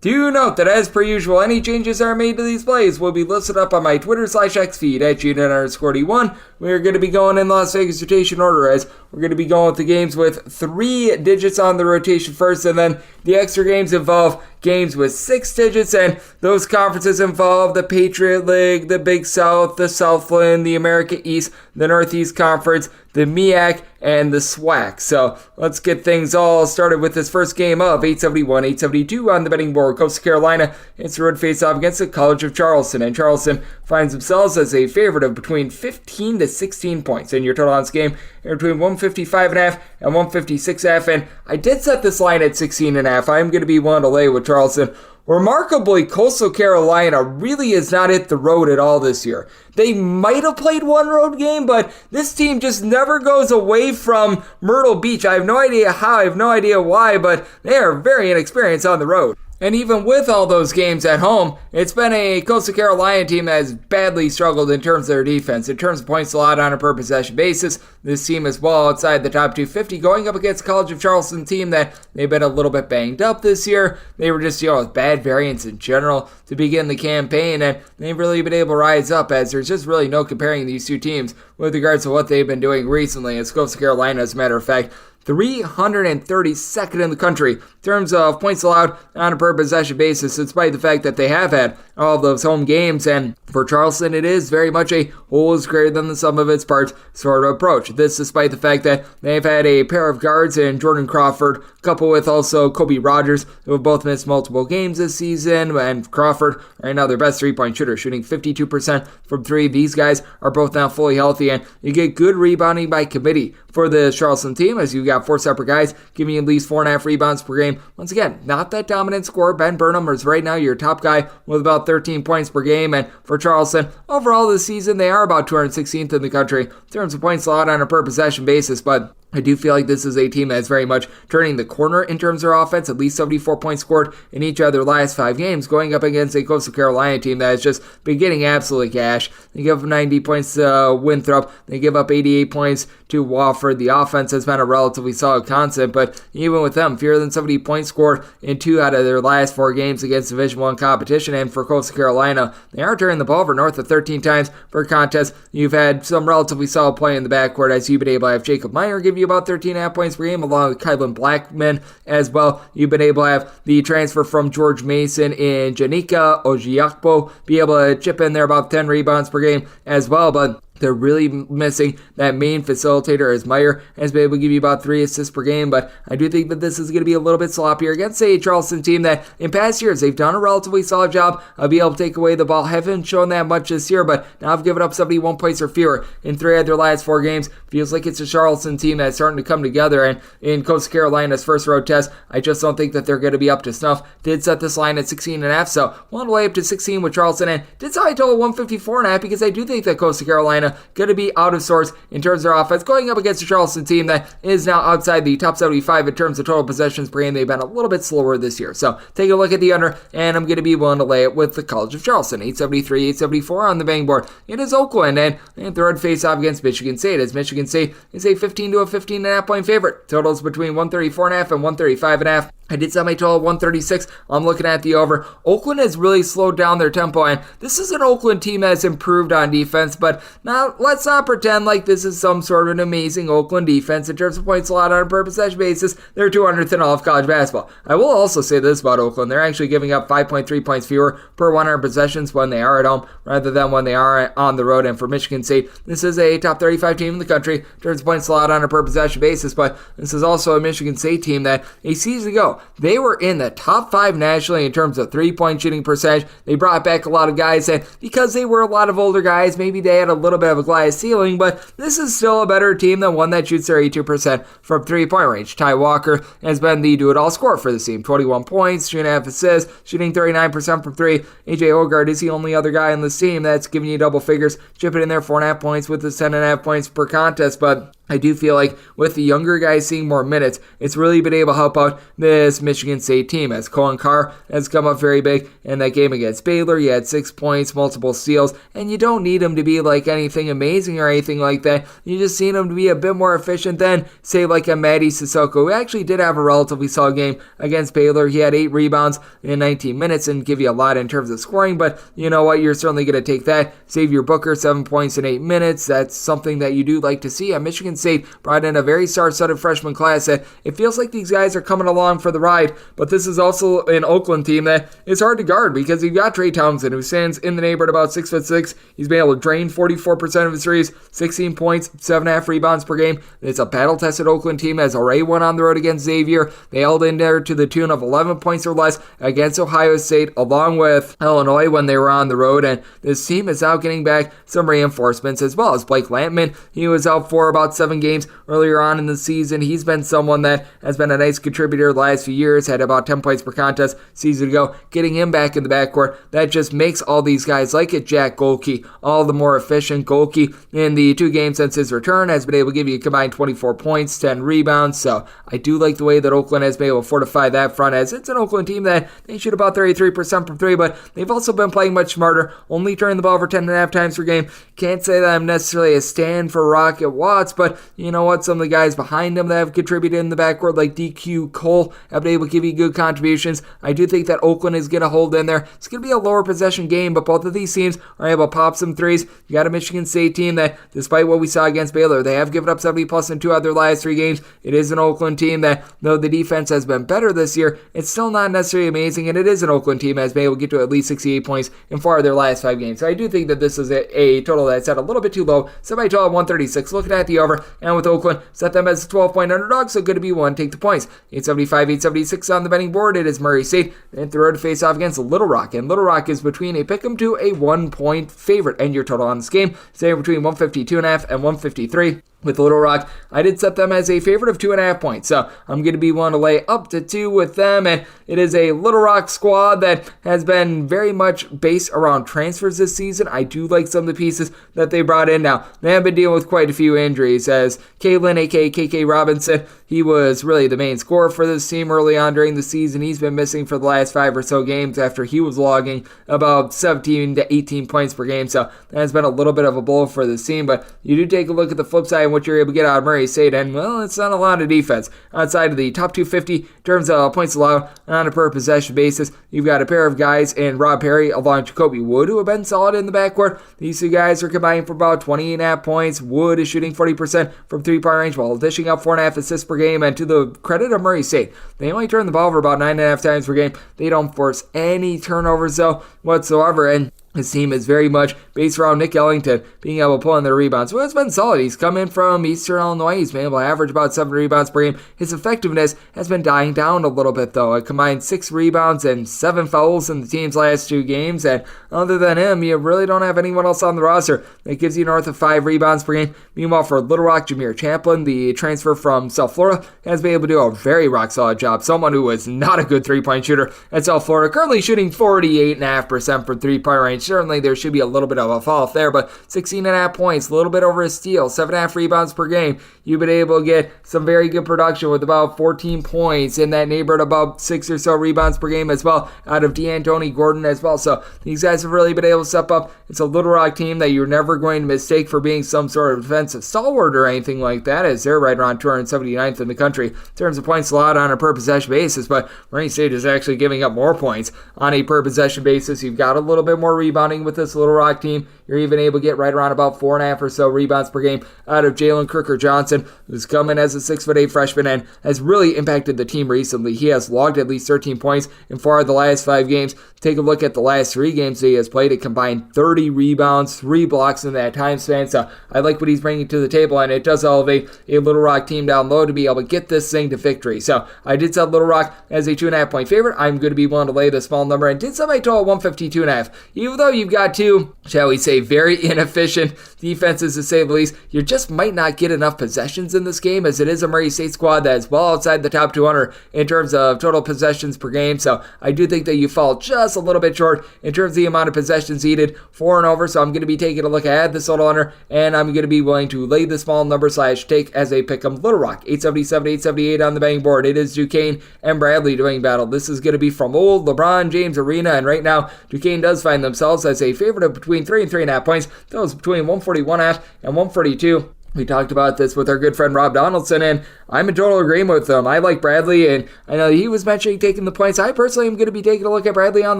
Do note that as per usual, any changes that are made to these plays will be listed up on my Twitter/X feed at GNet_D1. We're going to be going in Las Vegas rotation order as we're going to be going with the games with 3 digits on the rotation first, and then the extra games involve games with 6 digits, and those conferences involve the Patriot League, the Big South, the Southland, the America East, the Northeast Conference, the MEAC, and the SWAC. So let's get things all started with this first game of 871-872 on the betting board. Coastal Carolina, it's a road face-off against the College of Charleston, and Charleston finds themselves as a favorite of between 15 to 16 points. And your total on this game are between 155.5 and 156.5, and I did set this line at 16.5. I'm going to be willing to lay with Charleston. Remarkably, Coastal Carolina really has not hit the road at all this year. They might have played one road game, but this team just never goes away from Myrtle Beach. I have no idea how, I have no idea why, but they are very inexperienced on the road. And even with all those games at home, it's been a Coastal Carolina team that has badly struggled in terms of their defense. In terms of points allowed on a per possession basis, this team is well outside the top 250, going up against the College of Charleston team that they've been a little bit banged up this year. They were just, with bad variance in general to begin the campaign, and they've really been able to rise up as there's just really no comparing these two teams with regards to what they've been doing recently. As Coastal Carolina, as a matter of fact, 332nd in the country in terms of points allowed on a per possession basis, despite the fact that they have had all of those home games. And for Charleston, it is very much a whole is greater than the sum of its parts sort of approach. This despite the fact that they've had a pair of guards in Jordan Crawford, coupled with also Kobe Rogers, who have both missed multiple games this season. And Crawford, right now, their best three-point shooter, shooting 52% from 3. These guys are both now fully healthy, and you get good rebounding by committee for the Charleston team, as you got 4 separate guys giving you at least 4.5 rebounds per game. Once again, not that dominant scorer. Ben Burnham is right now your top guy with about 13 points per game. And for Charleston, overall this season, they are about 216th in the country in terms of points allowed on a per possession basis, but I do feel like this is a team that's very much turning the corner in terms of their offense. At least 74 points scored in each of their last 5 games, going up against a Coastal Carolina team that has just been getting absolute cash. They give up 90 points to Winthrop. They give up 88 points to Wofford. The offense has been a relatively solid constant, but even with them, fewer than 70 points scored in 2 out of their last 4 games against Division I competition. And for Coastal Carolina, they are turning the ball over north of 13 times per contest. You've had some relatively solid play in the backcourt, as you've been able to have Jacob Meyer give you about 13.5 points per game, along with Kylan Blackman as well. You've been able to have the transfer from George Mason in Janika Ojiakpo be able to chip in there about 10 rebounds per game as well, but they're really missing that main facilitator, as Meyer has been able to give you about 3 assists per game. But I do think that this is going to be a little bit sloppier against a Charleston team that in past years they've done a relatively solid job of being able to take away the ball. Haven't shown that much this year, but now have given up 71 points or fewer in 3 of their last 4 games. Feels like it's a Charleston team that's starting to come together. And in Coastal Carolina's first road test, I just don't think that they're going to be up to snuff. Did set this line at 16.5, so one way up to 16 with Charleston, and did so I total 154.5 because I do think that Coastal Carolina Virginia going to be out of sorts in terms of their offense, going up against a Charleston team that is now outside the top 75 in terms of total possessions per game. They've been a little bit slower this year. So take a look at the under, and I'm going to be willing to lay it with the College of Charleston. 873, 874 on the betting board. It is Oakland, and the road face-off against Michigan State, as Michigan State is a 15 to a 15.5 point favorite. Totals between 134.5 and 135.5. I did set my total at 136. I'm looking at the over. Oakland has really slowed down their tempo, and this is an Oakland team that has improved on defense, but now let's not pretend like this is some sort of an amazing Oakland defense in terms of points allowed on a per possession basis. They're 200th in all of college basketball. I will also say this about Oakland. They're actually giving up 5.3 points fewer per 100 possessions when they are at home rather than when they are on the road. And for Michigan State, this is a top 35 team in the country in terms of points allowed on a per possession basis, but this is also a Michigan State team that a season ago, they were in the top 5 nationally in terms of three-point shooting percentage. They brought back a lot of guys, and because they were a lot of older guys, maybe they had a little bit of a glass ceiling, but this is still a better team than one that shoots 32% from three-point range. Ty Walker has been the do-it-all scorer for this team. 21 points, 2.5 assists, shooting 39% from three. AJ Ogard is the only other guy on this team that's giving you double figures, chipping in there 4.5 points with his 10.5 points per contest, but I do feel like with the younger guys seeing more minutes, it's really been able to help out this Michigan State team, as Colin Carr has come up very big in that game against Baylor. He had 6 points, multiple steals, and you don't need him to be like anything amazing or anything like that. You just need him to be a bit more efficient than, say, like a Matty Sissoko, who actually did have a relatively solid game against Baylor. He had 8 rebounds in 19 minutes and give you a lot in terms of scoring, but you know what? You're certainly going to take that. Xavier Booker, 7 points in 8 minutes. That's something that you do like to see. Michigan State brought in a very star-studded freshman class that it feels like these guys are coming along for the ride, but this is also an Oakland team that is hard to guard because you've got Trey Townsend, who stands in the neighborhood about 6'6". He's been able to drain 44% of his threes, 16 points, 7.5 rebounds per game. It's a battle-tested Oakland team that has already won on the road against Xavier. They held in there to the tune of 11 points or less against Ohio State, along with Illinois when they were on the road, and this team is now getting back some reinforcements as well as Blake Lampman. He was out for about 7 games earlier on in the season. He's been someone that has been a nice contributor the last few years, had about 10 points per contest season ago. Getting him back in the backcourt, that just makes all these guys like it. Jack Golke all the more efficient. Golke in the 2 games since his return has been able to give you a combined 24 points, 10 rebounds, so I do like the way that Oakland has been able to fortify that front, as it's an Oakland team that they shoot about 33% from 3, but they've also been playing much smarter, only turning the ball over 10.5 times per game. Can't say that I'm necessarily a stand for Rocket Watts, but you know what? Some of the guys behind him that have contributed in the backcourt, like DQ Cole, have been able to give you good contributions. I do think that Oakland is going to hold in there. It's going to be a lower possession game, but both of these teams are able to pop some threes. You got a Michigan State team that, despite what we saw against Baylor, they have given up 70 plus in 2 out of their last 3 games. It is an Oakland team that, though the defense has been better this year, it's still not necessarily amazing, and it is an Oakland team that has been able to get to at least 68 points in 4 of their last 5 games. So I do think that this is a total that's set a little bit too low. Set my total at 136. Looking at the over, and with Oakland, set them as a 12-point underdog, so good to be one. Take the points. 875, 876 on the betting board. It is Murray State, and the road to face off against Little Rock, and Little Rock is between a pick'em to a 1-point favorite, and your total on this game staying between 152.5 and 153. With Little Rock, I did set them as a favorite of 2.5 points, so I'm going to be willing to lay up to 2 with them, and it is a Little Rock squad that has been very much based around transfers this season. I do like some of the pieces that they brought in. Now, they have been dealing with quite a few injuries, as Kalen, aka KK Robinson, he was really the main scorer for this team early on during the season. He's been missing for the last 5 or so games after he was logging about 17 to 18 points per game, so that has been a little bit of a blow for this team, but you do take a look at the flip side and what you're able to get out of Murray State, and well, it's not a lot of defense. Outside of the top 250 in terms of points allowed on a per possession basis, you've got a pair of guys in Rob Perry along Jacoby Wood who have been solid in the backcourt. These 2 guys are combining for about 28.5 points. Wood is shooting 40% from 3-point range while dishing out 4.5 assists per game, and to the credit of Murray State, they only turn the ball over about 9.5 times per game. They don't force any turnovers though whatsoever, and his team is very much based around Nick Ellington being able to pull in their rebounds. Well, it's been solid. He's come in from Eastern Illinois. He's been able to average about 7 rebounds per game. His effectiveness has been dying down a little bit, though. A combined 6 rebounds and 7 fouls in the team's last 2 games. And other than him, you really don't have anyone else on the roster that gives you north of 5 rebounds per game. Meanwhile, for Little Rock, Jameer Champlin, the transfer from South Florida, has been able to do a very rock-solid job. Someone who was not a good 3-point shooter at South Florida, currently shooting 48.5% from 3-point range. certainly there should be a little bit of a fall off there, but 16.5 points, a little bit over a steal, 7.5 rebounds per game. You've been able to get some very good production with about 14 points in that neighborhood, about 6 or so rebounds per game as well, out of D'Antoni Gordon as well. So these guys have really been able to step up. It's a Little Rock team that you're never going to mistake for being some sort of defensive stalwart or anything like that, as they're right around 279th in the country in terms of points allowed on a per possession basis, but Murray State is actually giving up more points on a per possession basis. You've got a little bit more rebounding with this Little Rock team. You're even able to get right around about 4.5 or so rebounds per game out of Jalen Crooker Johnson, who's come in as a 6'8" freshman and has really impacted the team recently. He has logged at least 13 points in 4 of the last 5 games. Take a look at the last 3 games that he has played. It combined 30 rebounds, 3 blocks in that time span. So I like what he's bringing to the table, and it does elevate a Little Rock team down low to be able to get this thing to victory. So I did set Little Rock as a 2.5 point favorite. I'm going to be willing to lay the small number and did set my total 152.5. Even though you've got 2, shall we say, very inefficient defenses to say the least, you just might not get enough possessions in this game, as it is a Murray State squad that is well outside the top 200 in terms of total possessions per game. So I do think that you fall just a little bit short in terms of the amount of possessions needed for and over. So I'm going to be taking a look at the total under, and I'm going to be willing to lay the small number / take as a pick'em. Little Rock 877, 878 on the betting board. It is Duquesne and Bradley doing battle. This is going to be from old LeBron James Arena, and right now Duquesne does find themselves as a favorite of between 3 and 3.5 points. Those between 141.5 and 142. We talked about this with our good friend Rob Donaldson, and I'm in total agreement with them. I like Bradley, and I know he was mentioning taking the points. I personally am going to be taking a look at Bradley on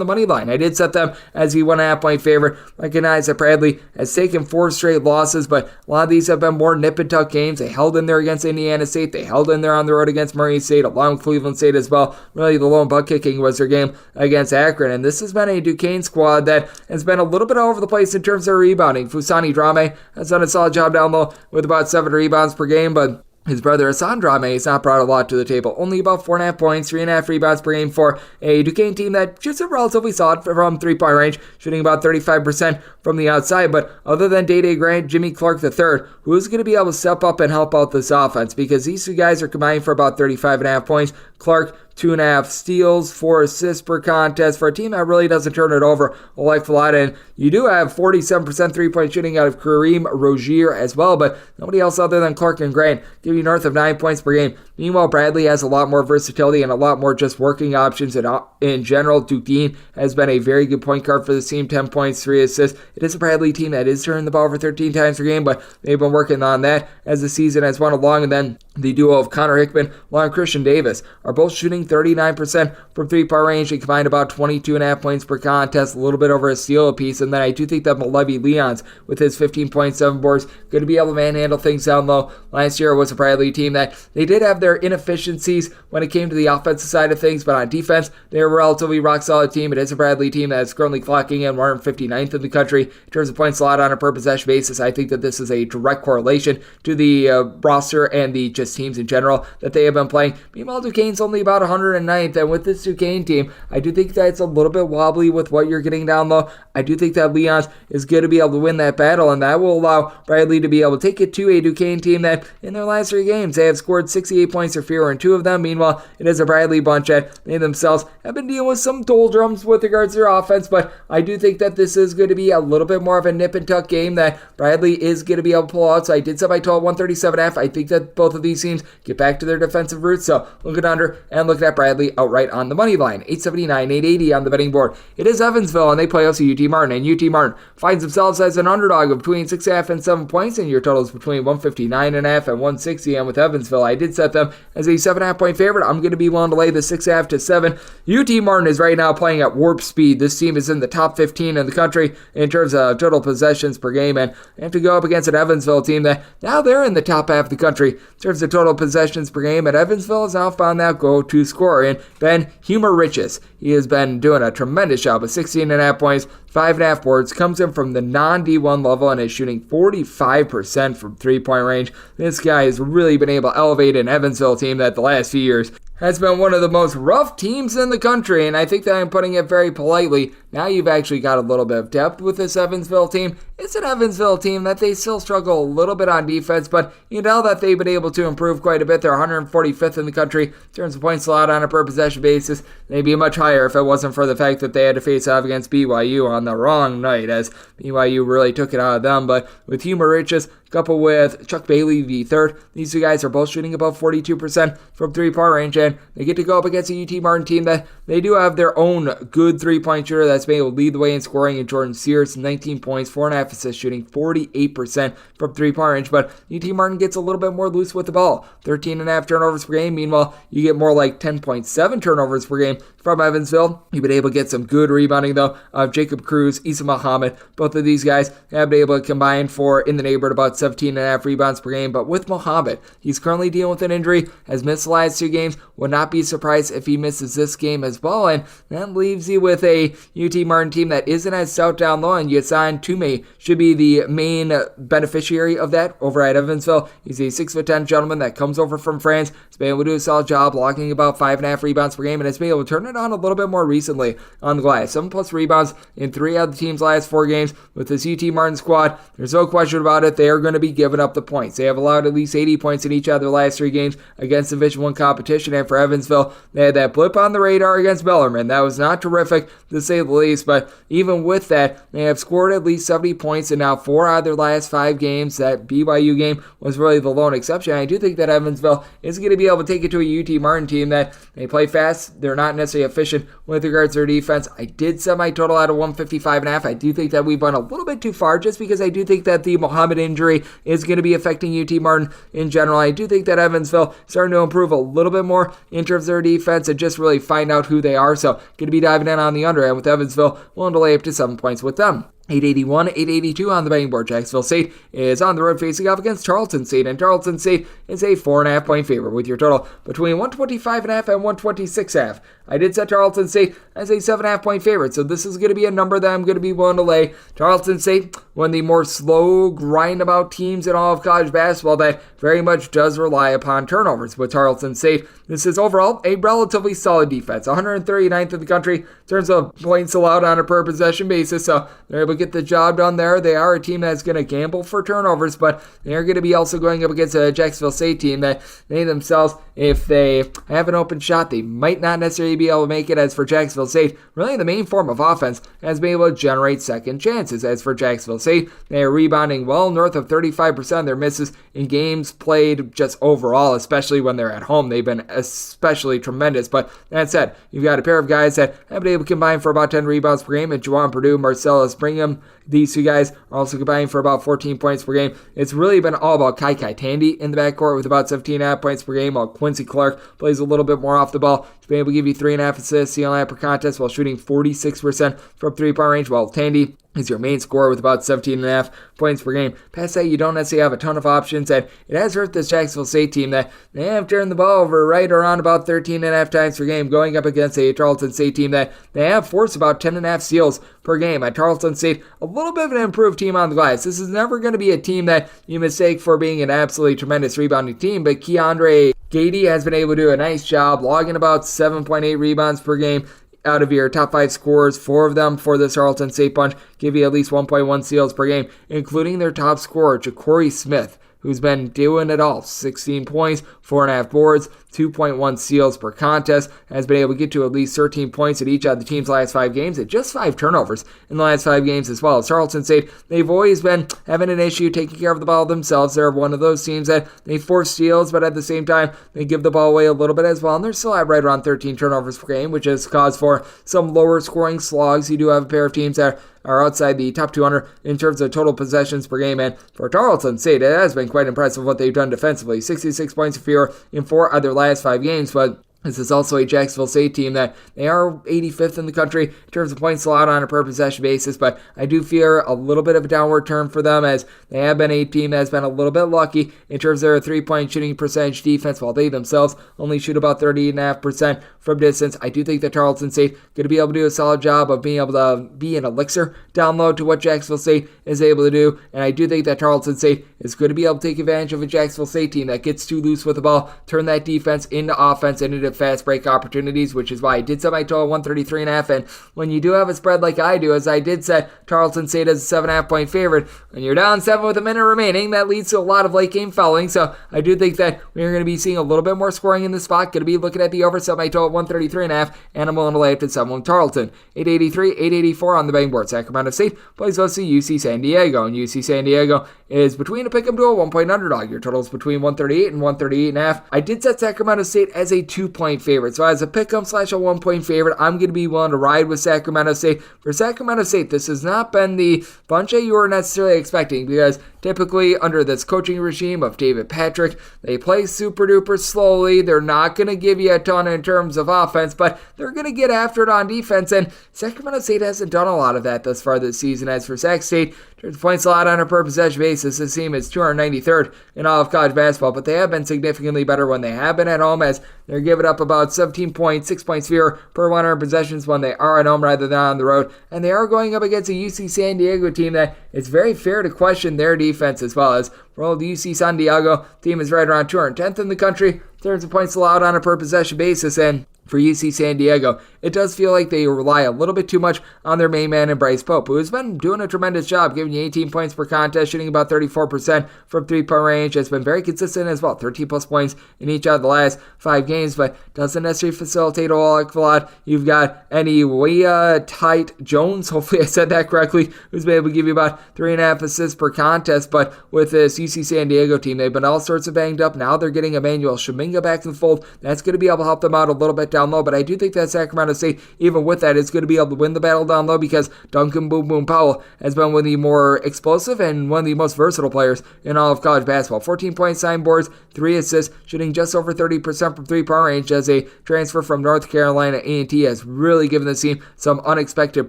the money line. I did set them as the 1.5 point favorite. Recognize that Bradley has taken 4 straight losses, but a lot of these have been more nip and tuck games. They held in there against Indiana State. They held in there on the road against Murray State, along with Cleveland State as well. Really, the lone butt kicking was their game against Akron, and this has been a Duquesne squad that has been a little bit all over the place in terms of rebounding. Fusani Drame has done a solid job down low with about 7 rebounds per game, but his brother Hassan Drame has not brought a lot to the table. Only about 4.5 points, 3.5 rebounds per game for a Duquesne team that shoots it relatively solid from 3-point range, shooting about 35% from the outside. But other than Day-Day Grant, Jimmy Clark III, who's going to be able to step up and help out this offense? Because these 2 guys are combining for about 35.5 points. Clark, 2.5 steals, 4 assists per contest for a team that really doesn't turn it over a lot. And you do have 47% 3-point shooting out of Kareem Rozier as well, but nobody else other than Clark and Grant give you north of 9 points per game. Meanwhile, Bradley has a lot more versatility and a lot more just working options. In general, Duquesne has been a very good point guard for this team, 10 points, 3 assists. It is a Bradley team that is turning the ball over 13 times per game, but they've been working on that as the season has went along. And then the duo of Connor Hickman along Christian Davis are both shooting 39% from 3-point range. They combined about 22.5 points per contest, a little bit over a steal apiece. And then I do think that Malevi Leons, with his 15.7 boards, going to be able to manhandle things down low. Last year was a Bradley team that they did have their inefficiencies when it came to the offensive side of things, but on defense, they're a relatively rock-solid team. It is a Bradley team that is currently clocking in 159th in the country in terms of points allowed on a per possession basis. I think that this is a direct correlation to the roster and the just teams in general that they have been playing. Meanwhile, Duquesne's only about 109th, and with this Duquesne team, I do think that it's a little bit wobbly with what you're getting down low. I do think that Leons is going to be able to win that battle, and that will allow Bradley to be able to take it to a Duquesne team that in their last 3 games, they have scored 68 points or fewer in 2 of them. Meanwhile, it is a Bradley bunch that they themselves have been dealing with some doldrums with regards to their offense, but I do think that this is going to be a little bit more of a nip and tuck game that Bradley is going to be able to pull out. So I did set my total 137.5. I think that both of these teams get back to their defensive roots. So looking under and looking at Bradley outright on the money line. 879, 880 on the betting board. It is Evansville, and they play also UT Martin, and UT Martin finds themselves as an underdog of between 6.5 and 7 points, and your total is between 159.5 and 160. And with Evansville, I did set them as a 7.5 point favorite. I'm going to be willing to lay the 6.5 to 7. UT Martin is right now playing at warp speed. This team is in the top 15 in the country in terms of total possessions per game, and they have to go up against an Evansville team that now they're in the top half of the country in terms of total possessions per game, and Evansville has now found that go-to scorer in Ben Humor-Riches. He has been doing a tremendous job with 16.5 points, 5.5 boards, comes in from the non-D1 level and is shooting 45% from 3-point range. This guy has really been able to elevate an Evansville team that the last few years has been one of the most rough teams in the country, and I think that I'm putting it very politely. Now you've actually got a little bit of depth with this Evansville team. It's an Evansville team that they still struggle a little bit on defense, but you know that they've been able to improve quite a bit. They're 145th in the country in terms of points allowed on a per possession basis. They'd be much higher if it wasn't for the fact that they had to face off against BYU on the wrong night as BYU really took it out of them. But with Huma Riches, coupled with Chuck Bailey III, these two guys are both shooting above 42% from three-point range, and they get to go up against a UT Martin team that they do have their own good three-point shooter that's been able to lead the way in scoring in Jordan Sears, 19 points, 4.5 assists, shooting 48% from three-point range, but UT Martin gets a little bit more loose with the ball, 13.5 turnovers per game. Meanwhile, you get more like 10.7 turnovers per game from Evansville. You've been able to get some good rebounding, though, of Jacob Cruz, Issa Muhammad. Both of these guys have been able to combine for in the neighborhood about 17.5 rebounds per game. But with Muhammad, he's currently dealing with an injury, has missed the last 2 games. Would not be surprised if he misses this game as well. And that leaves you with a UT Martin team that isn't as stout down low. And Yassine Toumé should be the main beneficiary of that over at Evansville. He's a 6'10" gentleman that comes over from France. He's been able to do a solid job blocking about 5.5 rebounds per game, and has been able to turn it on a little bit more recently on the glass. 7+ rebounds in 3 out of the team's last 4 games. With this UT Martin squad, there's no question about it. They are going to be giving up the points. They have allowed at least 80 points in each of their last 3 games against Division I competition. And for Evansville, they had that blip on the radar against Bellarmine. That was not terrific, to say the least. But even with that, they have scored at least 70 points in now 4 out of their last 5 games. That BYU game was really the lone exception. I do think that Evansville is going to be able to take it to a UT Martin team that they play fast. They're not necessarily efficient with regards to their defense. I did set my total out of 155.5. I do think that we've gone a little bit too far, just because I do think that the Muhammad injury is going to be affecting UT Martin in general. I do think that Evansville is starting to improve a little bit more in terms of their defense and just really find out who they are. So going to be diving in on the under, and with Evansville willing to lay up to 7 points with them. 881, 882 on the betting board. Jacksonville St is on the road facing off against Tarleton St, and Tarleton St is a 4.5 point favorite with your total between 125.5 and 126.5. I did set Tarleton St as a 7.5 point favorite, so this is going to be a number that I'm going to be willing to lay. Tarleton St, one of the more slow, grind about teams in all of college basketball that very much does rely upon turnovers. With Tarleton St, this is overall a relatively solid defense, 139th in the country in terms of points allowed on a per possession basis, so they're able to get the job done there. They are a team that's going to gamble for turnovers, but they're going to be also going up against a Jacksonville St team that they themselves, if they have an open shot, they might not necessarily be able to make it. As for Jacksonville St, really the main form of offense has been able to generate second chances. As for Jacksonville St, they are rebounding well north of 35% of their misses in games played just overall, especially when they're at home. They've been especially tremendous. But that said, you've got a pair of guys that have been able to combine for about 10 rebounds per game, and Juwan Purdue, Marcellus Brigham. These 2 guys are also combining for about 14 points per game. It's really been all about Kai Tandy in the backcourt with about 17.5 points per game, while Quincy Clark plays a little bit more off the ball. He's been able to give you 3.5 assists, steal per contest, while shooting 46% from three-point range, while Tandy is your main scorer with about 17.5 points per game. Past that, you don't necessarily have a ton of options, and it has hurt this Jacksonville St team that they have turned the ball over right around about 13.5 times per game, going up against a Tarleton St team that they have forced about 10.5 steals per game. At Tarleton St, a little bit of an improved team on the glass. This is never going to be a team that you mistake for being an absolutely tremendous rebounding team, but Keandre Gady has been able to do a nice job, logging about 7.8 rebounds per game. Out of your top 5 scorers, 4 of them for the Tarleton St bunch give you at least 1.1 steals per game, including their top scorer, Ja'Cory Smith, who's been doing it all. 16 points, 4.5 boards, 2.1 steals per contest, has been able to get to at least 13 points at each of the team's last 5 games, and just 5 turnovers in the last 5 games as well. As Tarleton St, they've always been having an issue taking care of the ball themselves. They're one of those teams that they force steals, but at the same time, they give the ball away a little bit as well, and they're still at right around 13 turnovers per game, which has caused for some lower scoring slogs. You do have a pair of teams that are outside the top 200 in terms of total possessions per game, and for Tarleton St, it has been quite impressive what they've done defensively. 66 points or fewer in 4 of their last 5 games, but this is also a Jacksonville St team that they are 85th in the country in terms of points allowed on a per possession basis, but I do fear a little bit of a downward turn for them, as they have been a team that has been a little bit lucky in terms of their 3-point shooting percentage defense, while they themselves only shoot about 38.5% from distance. I do think that Tarleton St going to be able to do a solid job of being able to be an elixir down low to what Jacksonville St is able to do, and I do think that Tarleton St is going to be able to take advantage of a Jacksonville St team that gets too loose with the ball, turn that defense into offense, and it with fast break opportunities, which is why I did set my total 133.5. And when you do have a spread like I do, as I did set Tarleton St as a 7.5 point favorite, when you're down 7 with a minute remaining, that leads to a lot of late game fouling. So I do think that we're going to be seeing a little bit more scoring in this spot. Going to be looking at the over, set my total 133.5, and I'm willing to lay it to 7 with Tarleton. 883, 884 on the betting board. Sacramento State plays host to UC San Diego, and UC San Diego is between a pick'em to a 1 point underdog. Your total is between 138 and 138.5. I did set Sacramento State as a 2 point favorite. So as a pick'em / a 1 point favorite, I'm going to be willing to ride with Sacramento State. For Sacramento State, this has not been the bunch that you were necessarily expecting, because typically under this coaching regime of David Patrick, they play super duper slowly. They're not going to give you a ton in terms of offense, but they're going to get after it on defense, and Sacramento State hasn't done a lot of that thus far this season. As for Sac State, in terms of points allowed on a per possession basis, this team is 293rd in all of college basketball, but they have been significantly better when they have been at home, as they're giving up about 17.6 points fewer per 100 possessions when they are at home rather than on the road, and they are going up against a UC San Diego team that it's very fair to question their defense as well. As for the UC San Diego team is right around 210th in the country in terms of points allowed on a per possession basis, and for UC San Diego, it does feel like they rely a little bit too much on their main man in Bryce Pope, who has been doing a tremendous job, giving you 18 points per contest, shooting about 34% from 3-point range. Has been very consistent as well, 13 plus points in each of the last 5 games, but doesn't necessarily facilitate a lot. You've got Eniwea Tight Jones, hopefully I said that correctly, who's been able to give you about 3.5 assists per contest, but with this UC San Diego team, they've been all sorts of banged up. Now they're getting Emmanuel Shaminga back in the fold. That's going to be able to help them out a little bit down low, but I do think that Sacramento State, even with that, is going to be able to win the battle down low, because Duncan Boom Boom Powell has been one of the more explosive and one of the most versatile players in all of college basketball. 14 points, 9 boards, 3 assists, shooting just over 30% from 3-point range, as a transfer from North Carolina A&T has really given the team some unexpected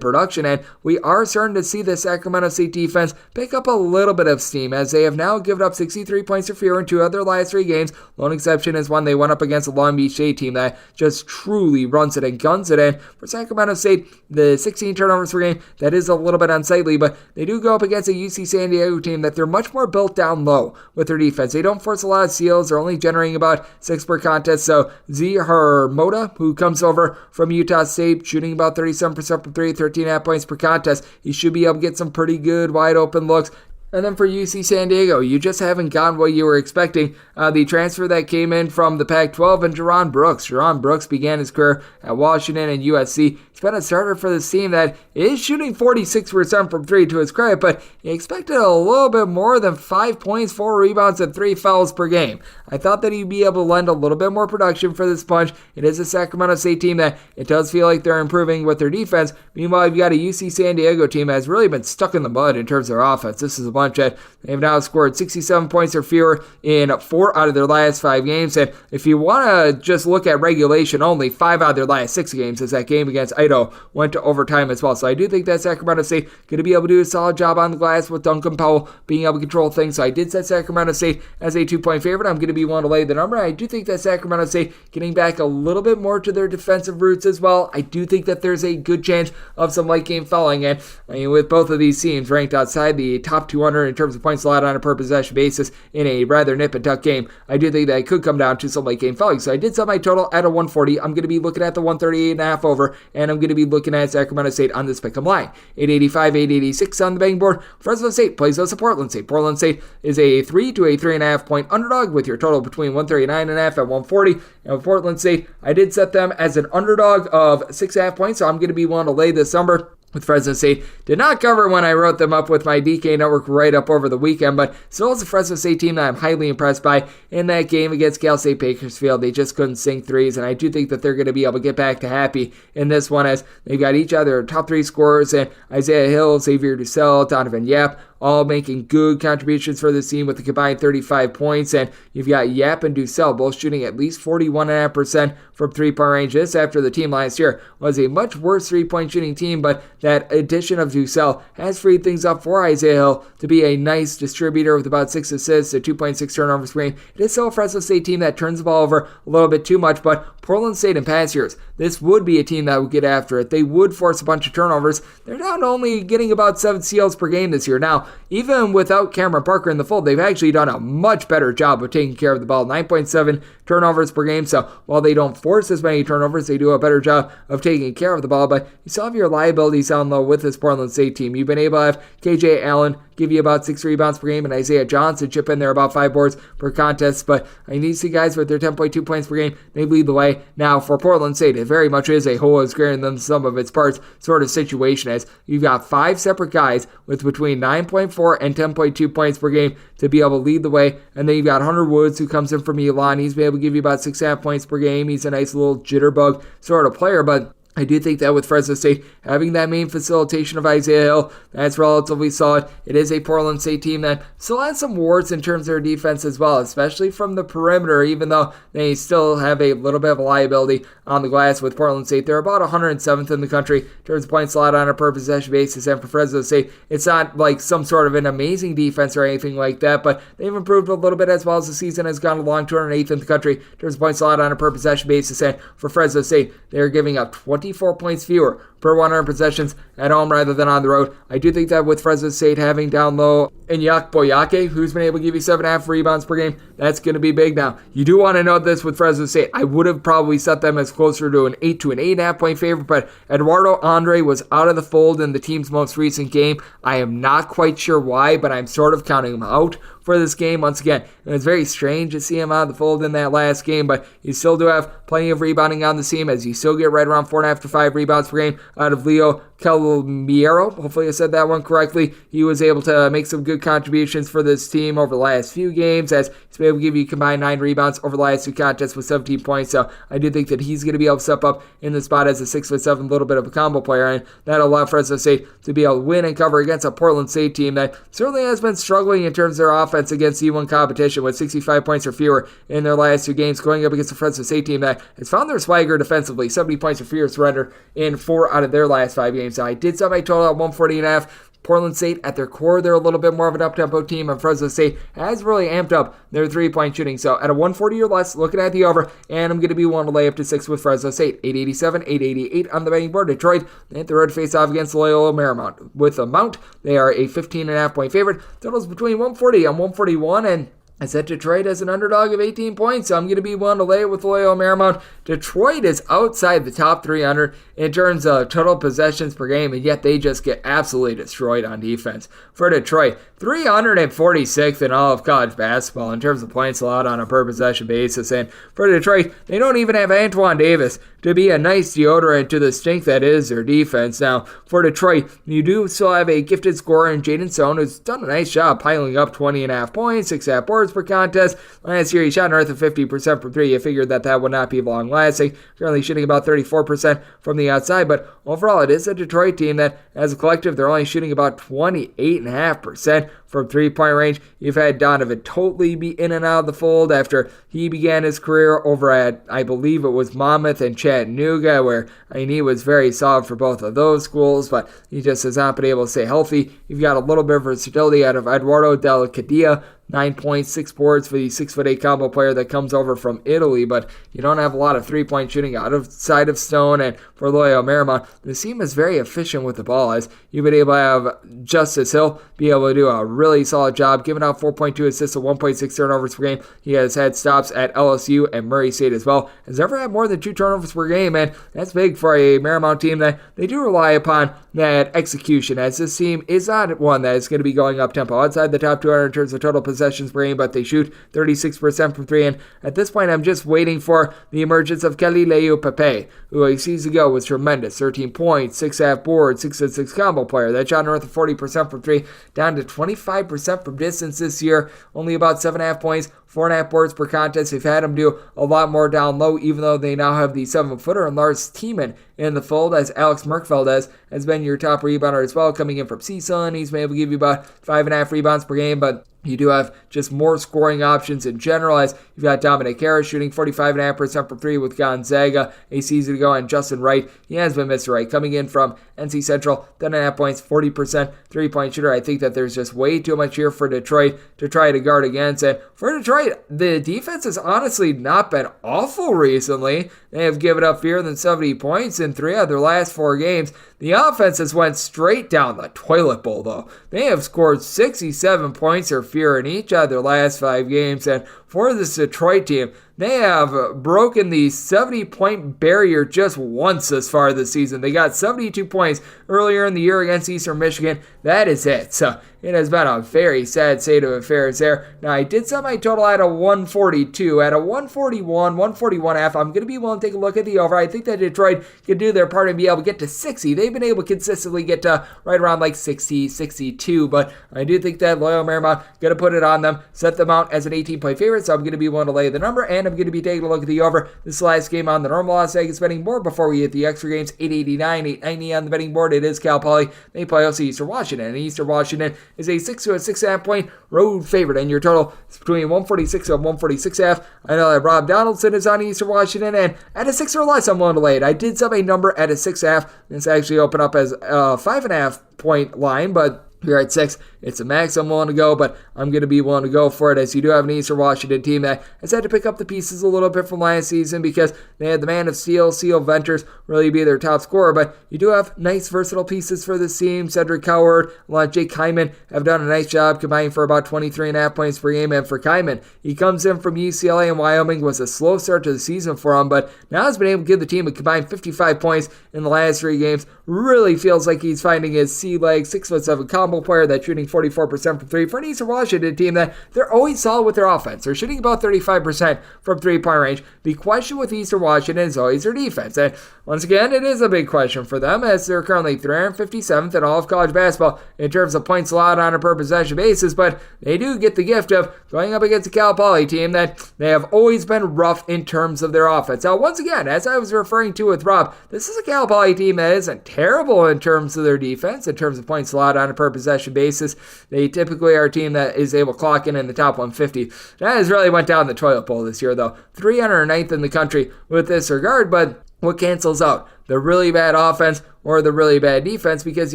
production, and we are starting to see the Sacramento State defense pick up a little bit of steam, as they have now given up 63 points or fewer in 2 of their last 3 games. Lone exception is when they went up against a Long Beach State team that just truly runs it and guns it in. For Sacramento State, the 16 turnovers per game, that is a little bit unsightly, but they do go up against a UC San Diego team that they're much more built down low with their defense. They don't force a lot of steals. They're only generating about 6 per contest. So Z Hermoda, who comes over from Utah State, shooting about 37% from 3, 13.5 points per contest. He should be able to get some pretty good wide open looks. And then for UC San Diego, you just haven't gotten what you were expecting. The transfer that came in from the Pac-12, and Jerron Brooks. Jerron Brooks began his career at Washington and USC. He's been a starter for this team that is shooting 46% from 3 to his credit, but he expected a little bit more than 5 points, 4 rebounds, and 3 fouls per game. I thought that he'd be able to lend a little bit more production for this bunch. It is a Sacramento State team that it does feel like they're improving with their defense. Meanwhile, you've got a UC San Diego team that has really been stuck in the mud in terms of their offense. This is a bunch that they've now scored 67 points or fewer in 4 out of their last 5 games. And if you want to just look at regulation only, 5 out of their last 6 games, as that game against Idaho went to overtime as well. So I do think that Sacramento State going to be able to do a solid job on the glass with Duncan Powell being able to control things. So I did set Sacramento State as a 2-point favorite. I'm going to be willing to lay the number. I do think that Sacramento State getting back a little bit more to their defensive roots as well. I do think that there's a good chance of some late game fouling. And I mean, with both of these teams ranked outside the top 200 in terms of points allowed on a per possession basis in a rather nip and tuck game, I do think that it could come down to some late game fouling. So I did set my total at a 140. I'm going to be looking at the 138.5 over, and I'm going to be looking at Sacramento State on this pick'em line. 885, 886 on the betting board. Fresno State plays host to Portland State. Portland State is a 3 to a 3.5 point underdog, with your total between 139.5 and 140. And with Portland State, I did set them as an underdog of 6.5 points, so I'm going to be willing to lay this number. With Fresno State, did not cover when I wrote them up with my DK network right up over the weekend, but still is a Fresno State team that I'm highly impressed by. In that game against Cal State Bakersfield, they just couldn't sink threes, and I do think that they're going to be able to get back to happy in this one, as they've got each other top 3 scorers, and Isaiah Hill, Xavier Dussel, Donovan Yap, all making good contributions for this team with a combined 35 points, and you've got Yap and Dussel both shooting at least 41.5% from 3-point range. This after the team last year was a much worse 3-point shooting team, but that addition of Dussel has freed things up for Isaiah Hill to be a nice distributor with about 6 assists, a 2.6 turnovers per game. It is still a Fresno State team that turns the ball over a little bit too much, but Portland State in past years, this would be a team that would get after it. They would force a bunch of turnovers. They're not only getting about 7 steals per game this year. Now, even without Cameron Parker in the fold, they've actually done a much better job of taking care of the ball. 9.7 turnovers per game. So while they don't force as many turnovers, they do a better job of taking care of the ball. But you still have your liabilities down low with this Portland State team. You've been able to have KJ Allen give you about 6 rebounds per game, and Isaiah Johnson chip in there about 5 boards per contest. But I need to see guys with their 10.2 points per game, they lead the way. Now, for Portland State, it very much is a whole is greater than some of its parts sort of situation, as you've got 5 separate guys with between 9.4 and 10.2 points per game to be able to lead the way. And then you've got Hunter Woods, who comes in from Elon. He's been able to give you about 6.5 points per game. He's a nice little jitterbug sort of player, but I do think that with Fresno State having that main facilitation of Isaiah Hill, that's relatively solid. It is a Portland State team that still has some warts in terms of their defense as well, especially from the perimeter, even though they still have a little bit of a liability on the glass with Portland State. They're about 107th in the country in terms of points allowed on a per possession basis, and for Fresno State, it's not like some sort of an amazing defense or anything like that, but they've improved a little bit as well as the season has gone along. 208th in the country in terms of points allowed on a per possession basis, and for Fresno State, they're giving up 24 points fewer per 100 possessions at home rather than on the road. I do think that with Fresno State having down low Inyak Boyake, who's been able to give you 7.5 rebounds per game, that's going to be big. Now, you do want to note this with Fresno State. I would have probably set them as closer to an 8 to an 8.5 point favorite, but Eduardo Andre was out of the fold in the team's most recent game. I am not quite sure why, but I'm sort of counting him out for this game. Once again, it was very strange to see him out of the fold in that last game, but you still do have plenty of rebounding on the team, as you still get right around 4.5 to 5 rebounds per game out of Leo Calmiero. Hopefully I said that one correctly. He was able to make some good contributions for this team over the last few games, as he's been able to give you combined 9 rebounds over the last 2 contests with 17 points. So I do think that he's going to be able to step up in the spot as a 6'7", little bit of a combo player, and that'll allow Fresno State to be able to win and cover against a Portland State team that certainly has been struggling in terms of their offense against E1 competition, with 65 points or fewer in their last 2 games, going up against the Fresno State team that has found their swagger defensively. 70 points or fewer surrender in 4 out of their last 5 games. So I did set my total at 140.5. Portland State, at their core, they're a little bit more of an up-tempo team, and Fresno State has really amped up their 3-point shooting. So at a 140 or less, looking at the over, and I'm going to be willing to lay up to 6 with Fresno State. 887, 888 on the betting board. Detroit, they hit the road face-off against Loyola Marymount. With the Mount, they are a 15.5 point favorite. Totals between 140 and 141, and I set Detroit as an underdog of 18 points, so I'm going to be willing to lay it with Loyola Marymount. Detroit is outside the top 300 in terms of total possessions per game, and yet they just get absolutely destroyed on defense. For Detroit, 346th in all of college basketball in terms of points allowed on a per possession basis, and for Detroit, they don't even have Antoine Davis to be a nice deodorant to the stink that is their defense. Now, for Detroit, you do still have a gifted scorer in Jaden Stone, who's done a nice job piling up 20.5 points, 6.5 boards per contest. Last year, he shot north of 50% from 3. You figured that would not be long lasting. Currently shooting about 34% from the outside, but overall, it is a Detroit team that, as a collective, they're only shooting about 28.5% from 3-point range. You've had Donovan totally be in and out of the fold after he began his career over at, I believe it was Monmouth and Chattanooga, where he was very solid for both of those schools, but he just has not been able to stay healthy. You've got a little bit of versatility out of Eduardo Della Cadia, 9.6 boards for the 6'8" combo player that comes over from Italy, but you don't have a lot of 3-point shooting outside of Stone. And for Loyola Marymount, the team is very efficient with the ball, as you've been able to have Justice Hill be able to do a really solid job, giving out 4.2 assists and 1.6 turnovers per game. He has had stops at LSU and Murray State as well. Has never had more than 2 turnovers per game, and that's big for a Marymount team that they do rely upon that execution, as this team is not one that is going to be going up tempo outside the top 200 in terms of total possessions per game, but they shoot 36% from 3, and at this point I'm just waiting for the emergence of Kelly Leu Pepe, who a season ago was tremendous. 13 points, 6.5 boards, 6-6 combo player that shot north of 40% from 3, down to 25% from distance this year, only about 7.5 points, 4.5 boards per contest. They've had him do a lot more down low, even though they now have the 7-footer and Lars Tiemann in the fold, as Alex Merkfeldes has been your top rebounder as well, coming in from CSUN. He's been able to give you about 5.5 rebounds per game, but you do have just more scoring options in general, as you've got Dominic Harris shooting 45.5% from 3 with Gonzaga a season ago, and Justin Wright, he has been Mr. Wright, coming in from NC Central, 10.5 points, 40% 3-point shooter. I think that there's just way too much here for Detroit to try to guard against, and for Detroit, the defense has honestly not been awful recently. They have given up fewer than 70 points in 3 of their last 4 games. The offense has went straight down the toilet bowl, though. They have scored 67 points or fewer in each of their last 5 games, and for this Detroit team, they have broken the 70-point barrier just once this far this season. They got 72 points earlier in the year against Eastern Michigan. That is it. So it has been a very sad state of affairs there. Now, I did set my total at a 142. At a 141, 141.5, I'm going to be willing to take a look at the over. I think that Detroit can do their part and be able to get to 60. They've been able to consistently get to right around like 60, 62, but I do think that Loyola Marymount going to put it on them, set them out as an 18-point favorite, so I'm going to be willing to lay the number, and I'm going to be taking a look at the over. This is the last game on the normal Las Vegas betting board before we hit the extra games. 889, 890 on the betting board. It is Cal Poly. They play also Eastern Washington, and Eastern Washington is a 6 to a 6.5 point road favorite, and your total is between 146 and 146.5. I know that Rob Donaldson is on Eastern Washington, and at a 6 or less, I'm willing to lay it. I did set a number at a 6.5. This actually opened up as a 5.5 point line, but here at 6, it's a max I'm willing to go, but I'm going to be willing to go for it, as you do have an Eastern Washington team that has had to pick up the pieces a little bit from last season because they had the man of steel, Seal Venters, really be their top scorer, but you do have nice versatile pieces for this team. Cedric Coward, Jake Hyman have done a nice job combining for about 23.5 points per game, and for Hyman, he comes in from UCLA and Wyoming, was a slow start to the season for him, but now has been able to give the team a combined 55 points in the last 3 games. Really feels like he's finding his sea leg, 6'7" combo player that's shooting 44% from 3 for an Eastern Washington team that they're always solid with their offense. They're shooting about 35% from 3-point range. The question with Eastern Washington is always their defense. And once again, it is a big question for them, as they're currently 357th in all of college basketball in terms of points allowed on a per possession basis, but they do get the gift of going up against a Cal Poly team that they have always been rough in terms of their offense. Now, once again, as I was referring to with Rob, this is a Cal Poly team that isn't terrible in terms of their defense, in terms of points allowed on a per possession basis. They typically are a team that is able to clock in the top 150. That has really went down the toilet bowl this year, though. 309th in the country with this regard, but what cancels out the really bad offense or the really bad defense, because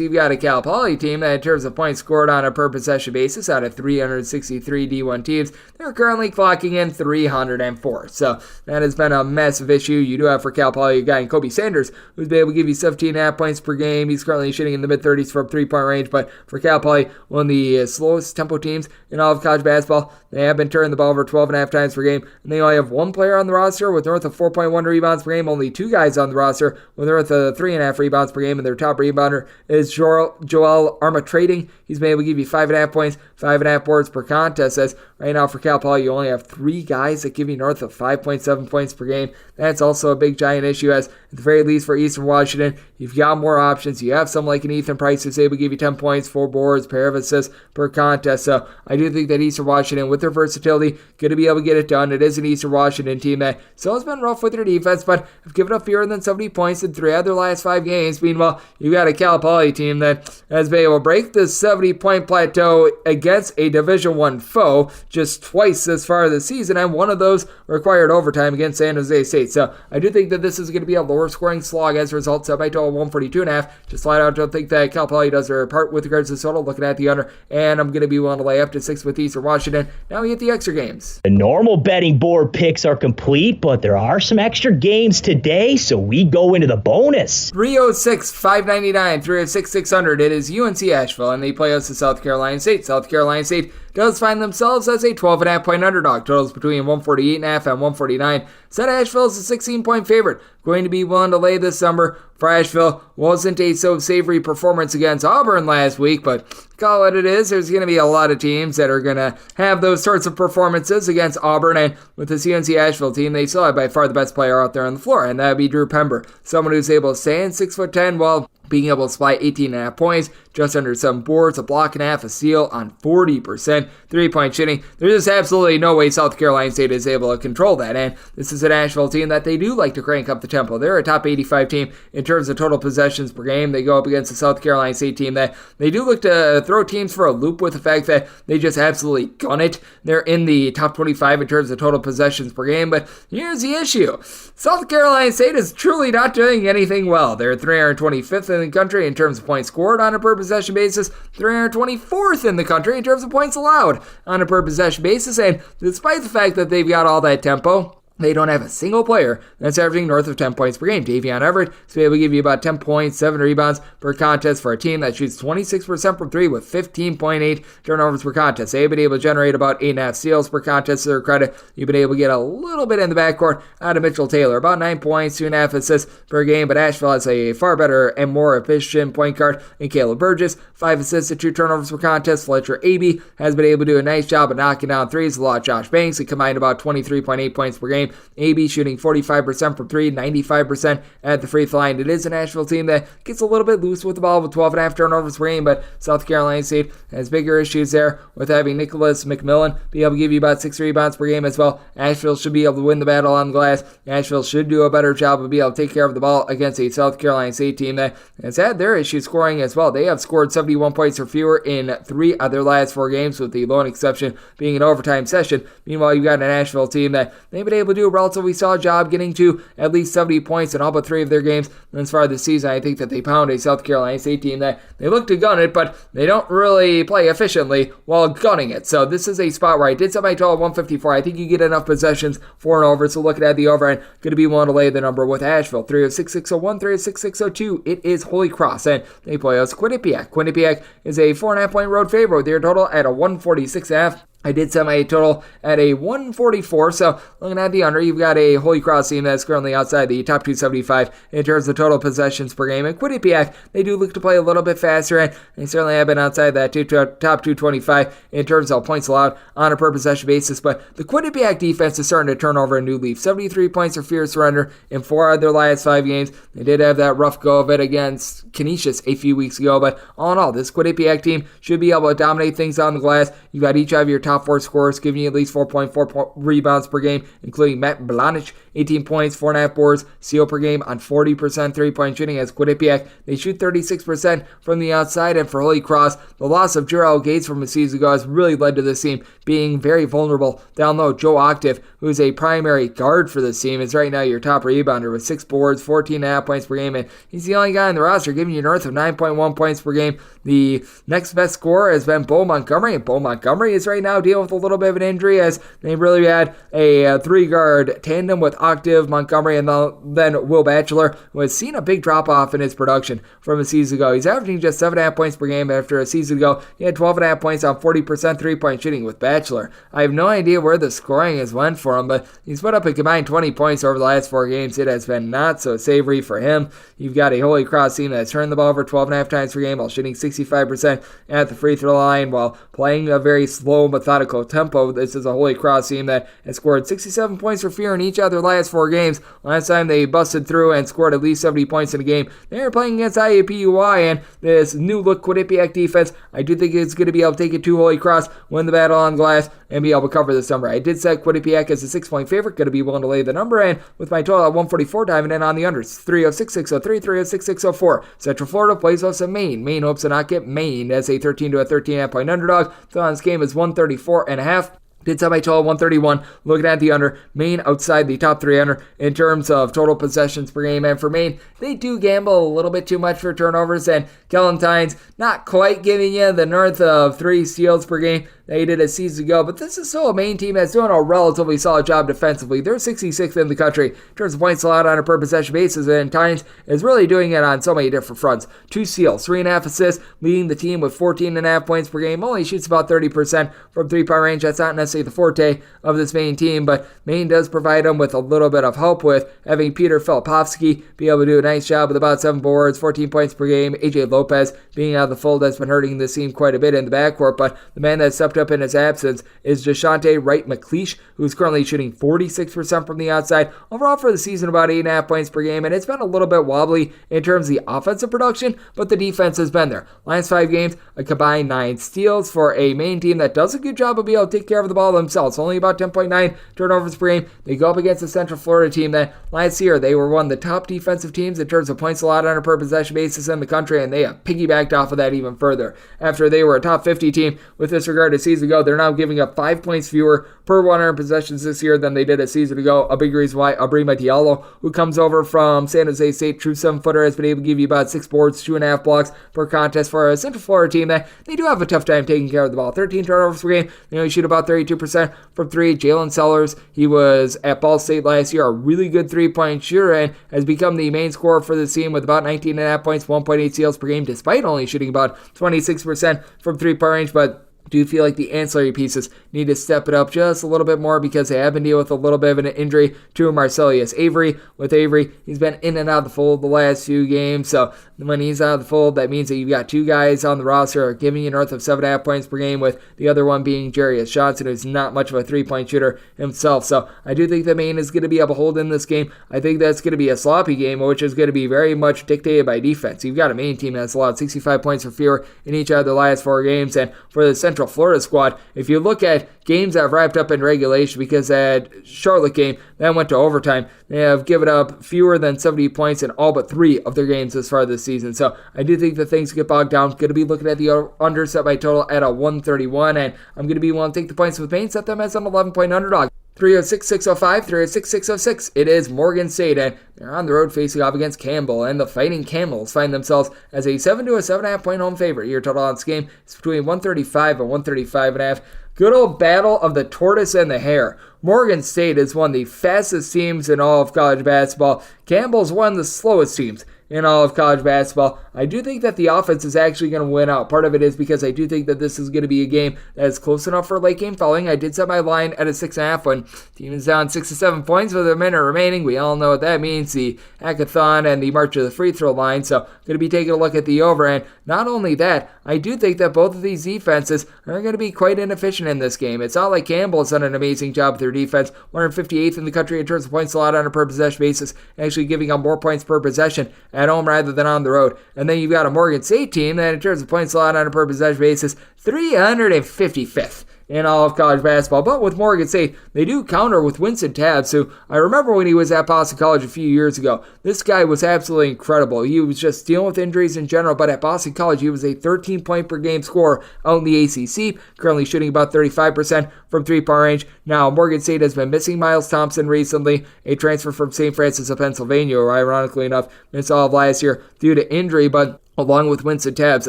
you've got a Cal Poly team that in terms of points scored on a per possession basis out of 363 D1 teams, they're currently clocking in 304. So that has been a massive issue. You do have for Cal Poly a guy in Kobe Sanders who's been able to give you 17.5 points per game. He's currently shooting in the mid-30s from 3-point range, but for Cal Poly, one of the slowest tempo teams in all of college basketball. They have been turning the ball over 12.5 times per game, and they only have one player on the roster with north of 4.1 rebounds per game, only 2 guys on the roster with north of 3.5 rebounds per game, and their top rebounder is Joel Armatrading. He's been able to give you 5.5 points, 5.5 boards per contest, as right now for Cal Poly, you only have 3 guys that give you north of 5.7 points per game. That's also a big, giant issue, as at the very least for Eastern Washington, you've got more options. You have someone like an Ethan Price who's able to give you 10 points, 4 boards, pair of assists per contest. So I do think that Eastern Washington, with their versatility, going to be able to get it done. It is an Eastern Washington team that still has been rough with their defense, but have given up fewer than 70 points in 3 of their last 5 games. Meanwhile, you got a Cal Poly team that has been able to break the 70-point plateau against a Division I foe just twice this far this season, and one of those required overtime against San Jose State. So I do think that this is going to be a lower scoring slog as a result. Set my total 142.5. Just flat out don't think that Cal Poly does their part with regards to the total. Looking at the under, and I'm going to be willing to lay up to 6 with Eastern Washington. Now we get the extra games. The normal betting board picks are complete, but there are some extra games today, so we go into the bonus. 306, 599, 306, 600. It is UNC Asheville, and they play us to South Carolina State. South Carolina State does find themselves as a 12.5 point underdog. Totals between 148.5 and 149. Set Asheville is a 16-point favorite. Going to be willing to lay this number for Asheville. Wasn't a so savory performance against Auburn last week, but call it is. There's going to be a lot of teams that are going to have those sorts of performances against Auburn, and with this UNC Asheville team, they still have by far the best player out there on the floor, and that would be Drew Pember. Someone who's able to stay in 6'10" while being able to supply 18.5 points, just under 7 boards, a block and a half, a steal on 40% 3-point shooting. There's just absolutely no way South Carolina State is able to control that, and this is an Asheville team that they do like to crank up the tempo. They're a top 85 team in terms of total possessions per game. They go up against the South Carolina State team that they do look to throw teams for a loop with the fact that they just absolutely gun it. They're in the top 25 in terms of total possessions per game, but here's the issue. South Carolina State is truly not doing anything well. They're 325th in the country in terms of points scored on a per possession basis, 324th in the country in terms of points allowed on a per possession basis, and despite the fact that they've got all that tempo, They don't have a single player that's averaging north of 10 points per game. Davion Everett is able to give you about 10 points, 7 rebounds per contest for a team that shoots 26% from 3 with 15.8 turnovers per contest. They've been able to generate about 8.5 steals per contest to their credit. You've been able to get a little bit in the backcourt out of Mitchell Taylor, about 9 points, 2.5 assists per game, but Asheville has a far better and more efficient point guard in Caleb Burgess, 5 assists and 2 turnovers per contest. Fletcher Abey has been able to do a nice job of knocking down threes. A lot of Josh Banks, he combined about 23.8 points per game. AB shooting 45% from 3, 95% at the free throw line. It is an Asheville team that gets a little bit loose with the ball with 12.5 turnovers per game, but South Carolina State has bigger issues there with having Nicholas McMillan be able to give you about 6 rebounds per game as well. Asheville should be able to win the battle on the glass. Asheville should do a better job of being able to take care of the ball against a South Carolina State team that has had their issues scoring as well. They have scored 71 points or fewer in 3 of their last 4 games, with the lone exception being an overtime session. Meanwhile, you've got an Asheville team that they've been able to do a relatively solid job getting to at least 70 points in all but 3 of their games thus far this season. I think that they pound a South Carolina State team that they look to gun it, but they don't really play efficiently while gunning it. So this is a spot where I did set my total at 154. I think you get enough possessions for an over, so looking at the over and going to be willing to lay the number with Asheville. 306-601, 306-602. It is Holy Cross, and they play us Quinnipiac. Quinnipiac is a 4.5 point road favorite with their total at a 146.5. I did set my total at a 144, so looking at the under, you've got a Holy Cross team that's currently outside the top 275 in terms of total possessions per game. And Quinnipiac, they do look to play a little bit faster, and they certainly have been outside that top 225 in terms of points allowed on a per possession basis. But the Quinnipiac defense is starting to turn over a new leaf. 73 points or fewer surrender in 4 of their last 5 games. They did have that rough go of it against Canisius a few weeks ago, but all in all, this Quinnipiac team should be able to dominate things on the glass. You've got each of your top 4 scorers giving you at least 4.4 rebounds per game, including Matt Blanic, 18 points, 4.5 boards, steal per game on 40% 3-point shooting. As Quinnipiac, they shoot 36% from the outside. And for Holy Cross, the loss of Jarrell Gates from a season ago has really led to this team being very vulnerable down low. Joe Octave, who is a primary guard for this team, is right now your top rebounder with 6 boards, 14.5 points per game, and he's the only guy on the roster giving you north of 9.1 points per game. The next best scorer has been Bo Montgomery, and Bo Montgomery is right now dealing with a little bit of an injury, as they really had a 3-guard tandem with Octave, Montgomery, and then Will Batchelor, who has seen a big drop-off in his production from a season ago. He's averaging just 7.5 points per game after a season ago. He had 12.5 points on 40% 3-point shooting with Batchelor. I have no idea where the scoring has went for him, but he's put up a combined 20 points over the last 4 games. It has been not so savory for him. You've got a Holy Cross team that's turned the ball over 12.5 times per game while shooting 65% at the free throw line while playing a very slow, methodical tempo. This is a Holy Cross team that has scored 67 points or fewer in each of their last 4 games. Last time they busted through and scored at least 70 points in a game, they were playing against IAPUI, and this new look Quinnipiac defense, I do think it's going to be able to take it to Holy Cross, win the battle on glass, and be able to cover this number. I did set Quinnipiac as a 6-point favorite, going to be willing to lay the number, and with my total at 144, diving in on the unders. 306-603, 306-604. Central Florida plays us in Maine. Maine hopes to not get Maine as a 13-13.5 point underdog. So on this game is 134.5. Did set my total 131. Looking at the under, Maine outside the top 300 in terms of total possessions per game. And for Maine, they do gamble a little bit too much for turnovers, and Kellen Tynes not quite giving you the north of 3 steals per game they did a season ago, but this is still a Maine team that's doing a relatively solid job defensively. They're 66th in the country in terms of points allowed on a per possession basis, and Tynes is really doing it on so many different fronts. 2 steals, 3.5 assists, leading the team with 14.5 points per game. Only shoots about 30% from 3-point range. That's not necessarily the forte of this Maine team, but Maine does provide them with a little bit of help with having Peter Filipovsky be able to do a nice job with about 7 boards, 14 points per game. AJ Lopez being out of the fold has been hurting this team quite a bit in the backcourt, but the man that stepped up in his absence is Deshante Wright-McLeish, who's currently shooting 46% from the outside. Overall for the season, about 8.5 points per game, and it's been a little bit wobbly in terms of the offensive production, but the defense has been there. Last 5 games, a combined 9 steals for a Maine team that does a good job of being able to take care of the ball themselves. Only about 10.9 turnovers per game. They go up against the Central Florida team that last year they were one of the top defensive teams in terms of points allowed on a per possession basis in the country, and they have piggybacked off of that even further. After they were a top 50 team with this regard a season ago, they're now giving up 5 points fewer per 100 possessions this year than they did a season ago. A big reason why Abrima Diallo, who comes over from San Jose State, true 7-footer, has been able to give you about 6 boards, 2.5 blocks per contest for a Central Florida team that they do have a tough time taking care of the ball. 13 turnovers per game. They only shoot about 32% 42% from three. Jalen Sellers, he was at Ball State last year, a really good three-point shooter, and has become the main scorer for the team with about 19.5 points, 1.8 steals per game, despite only shooting about 26% from three-point range. But do feel like the ancillary pieces need to step it up just a little bit more because they have been dealing with a little bit of an injury to Marcellus Avery. With Avery, he's been in and out of the fold the last few games, so when he's out of the fold, that means that you've got two guys on the roster giving you north of 7.5 points per game, with the other one being Jarius Johnson, who's not much of a three-point shooter himself. So I do think that Maine is going to be able to hold in this game. I think that's going to be a sloppy game, which is going to be very much dictated by defense. You've got a Maine team that's allowed 65 points or fewer in each of their last four games, and for the Central Florida squad, if you look at games that have wrapped up in regulation, because that Charlotte game that went to overtime, they have given up fewer than 70 points in all but three of their games this far this season. So I do think that things get bogged down. Going to be looking at the under set by total at a 131, and I'm going to be willing to take the points with Maine, set them as an 11-point underdog. 306-605, 306-606. It is Morgan State, and they're on the road facing off against Campbell, and the Fighting Camels find themselves as a 7 to a 7.5 point home favorite. Your total on this game is between 135 and 135.5. Good old battle of the tortoise and the hare. Morgan State is one of the fastest teams in all of college basketball. Campbell's one of the slowest teams in all of college basketball. I do think that the offense is actually going to win out. Part of it is because I do think that this is going to be a game that is close enough for late game following. I did set my line at a 6.5 when the team is down 6 to 7 points with a minute remaining. We all know what that means, the hackathon and the march of the free throw line. So going to be taking a look at the over. And not only that, I do think that both of these defenses are going to be quite inefficient in this game. It's not like Campbell has done an amazing job with their defense, 158th in the country in terms of points allowed on a per possession basis, actually giving up more points per possession at home rather than on the road. And then you've got a Morgan State team that in terms of points allowed on a per possession basis, 355th in all of college basketball. But with Morgan State, they do counter with Winston Tabbs, who I remember when he was at Boston College a few years ago. This guy was absolutely incredible. He was just dealing with injuries in general, but at Boston College, he was a 13-point per game scorer out in the ACC, currently shooting about 35% from three-point range. Now, Morgan State has been missing Miles Thompson recently, a transfer from St. Francis of Pennsylvania, who ironically enough missed all of last year due to injury, but along with Winston Tabbs,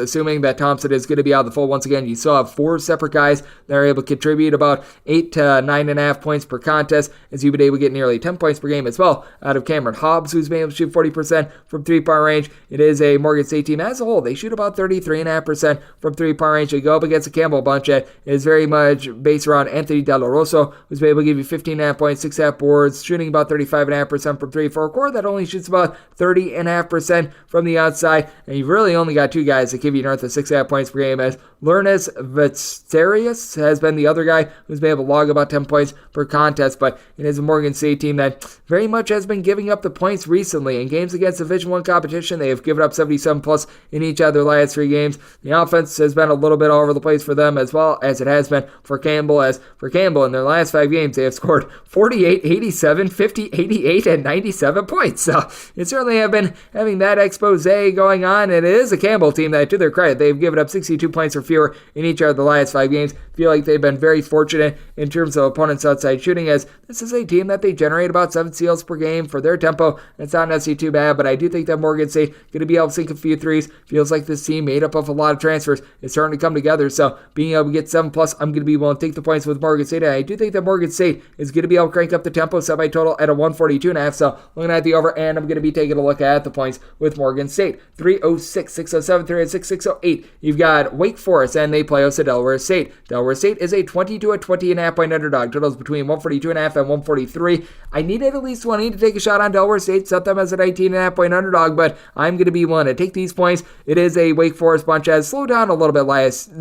assuming that Thompson is going to be out of the fold once again, you still have four separate guys that are able to contribute about 8 to 9.5 points per contest, as you've been able to get nearly 10 points per game as well out of Cameron Hobbs, who's been able to shoot 40% from three-point range. It is a Morgan State team as a whole. They shoot about 33.5% from three-point range. They go up against a Campbell bunch that is very much based around Anthony De La Rosa, who's been able to give you 15.5 points, 6.5 boards, shooting about 35.5% from three, for a core that only shoots about 30.5% from the outside. And you've really only got two guys that give you north of 6.5 points per game, as Lernis Vetsarius has been the other guy who's been able to log about 10 points per contest, but it is a Morgan State team that very much has been giving up the points recently. In games against Division I competition, they have given up 77 plus in each of their last three games. The offense has been a little bit all over the place for them, as well as it has been for Campbell. As for Campbell, in their last 5 games, they have scored 48, 87, 50, 88, and 97 points. So it certainly have been having that expose going on. It is a Campbell team that, to their credit, they've given up 62 points or fewer in each of the last 5 games. Feel like they've been very fortunate in terms of opponents' outside shooting, as this is a team that they generate about 7 steals per game for their tempo. It's not necessarily too bad, but I do think that Morgan State going to be able to sink a few threes. Feels like this team, made up of a lot of transfers, is starting to come together. So being able to get 7 plus, I'm going to be willing to take the points with Morgan State. And I do think that Morgan State is going to be able to crank up the tempo, set by total at a 142.5. So looking at the over, and I'm going to be taking a look at the points with Morgan State. 306-607, 306-608. You've got Wake Forest, and they play host to Delaware State. Delaware State is a 20 to a 20.5 point underdog. Totals between 142.5 and 143. I needed at least 20 to take a shot on Delaware State, set them as a 19.5 point underdog, but I'm going to be willing to take these points. It is a Wake Forest bunch that has slowed down a little bit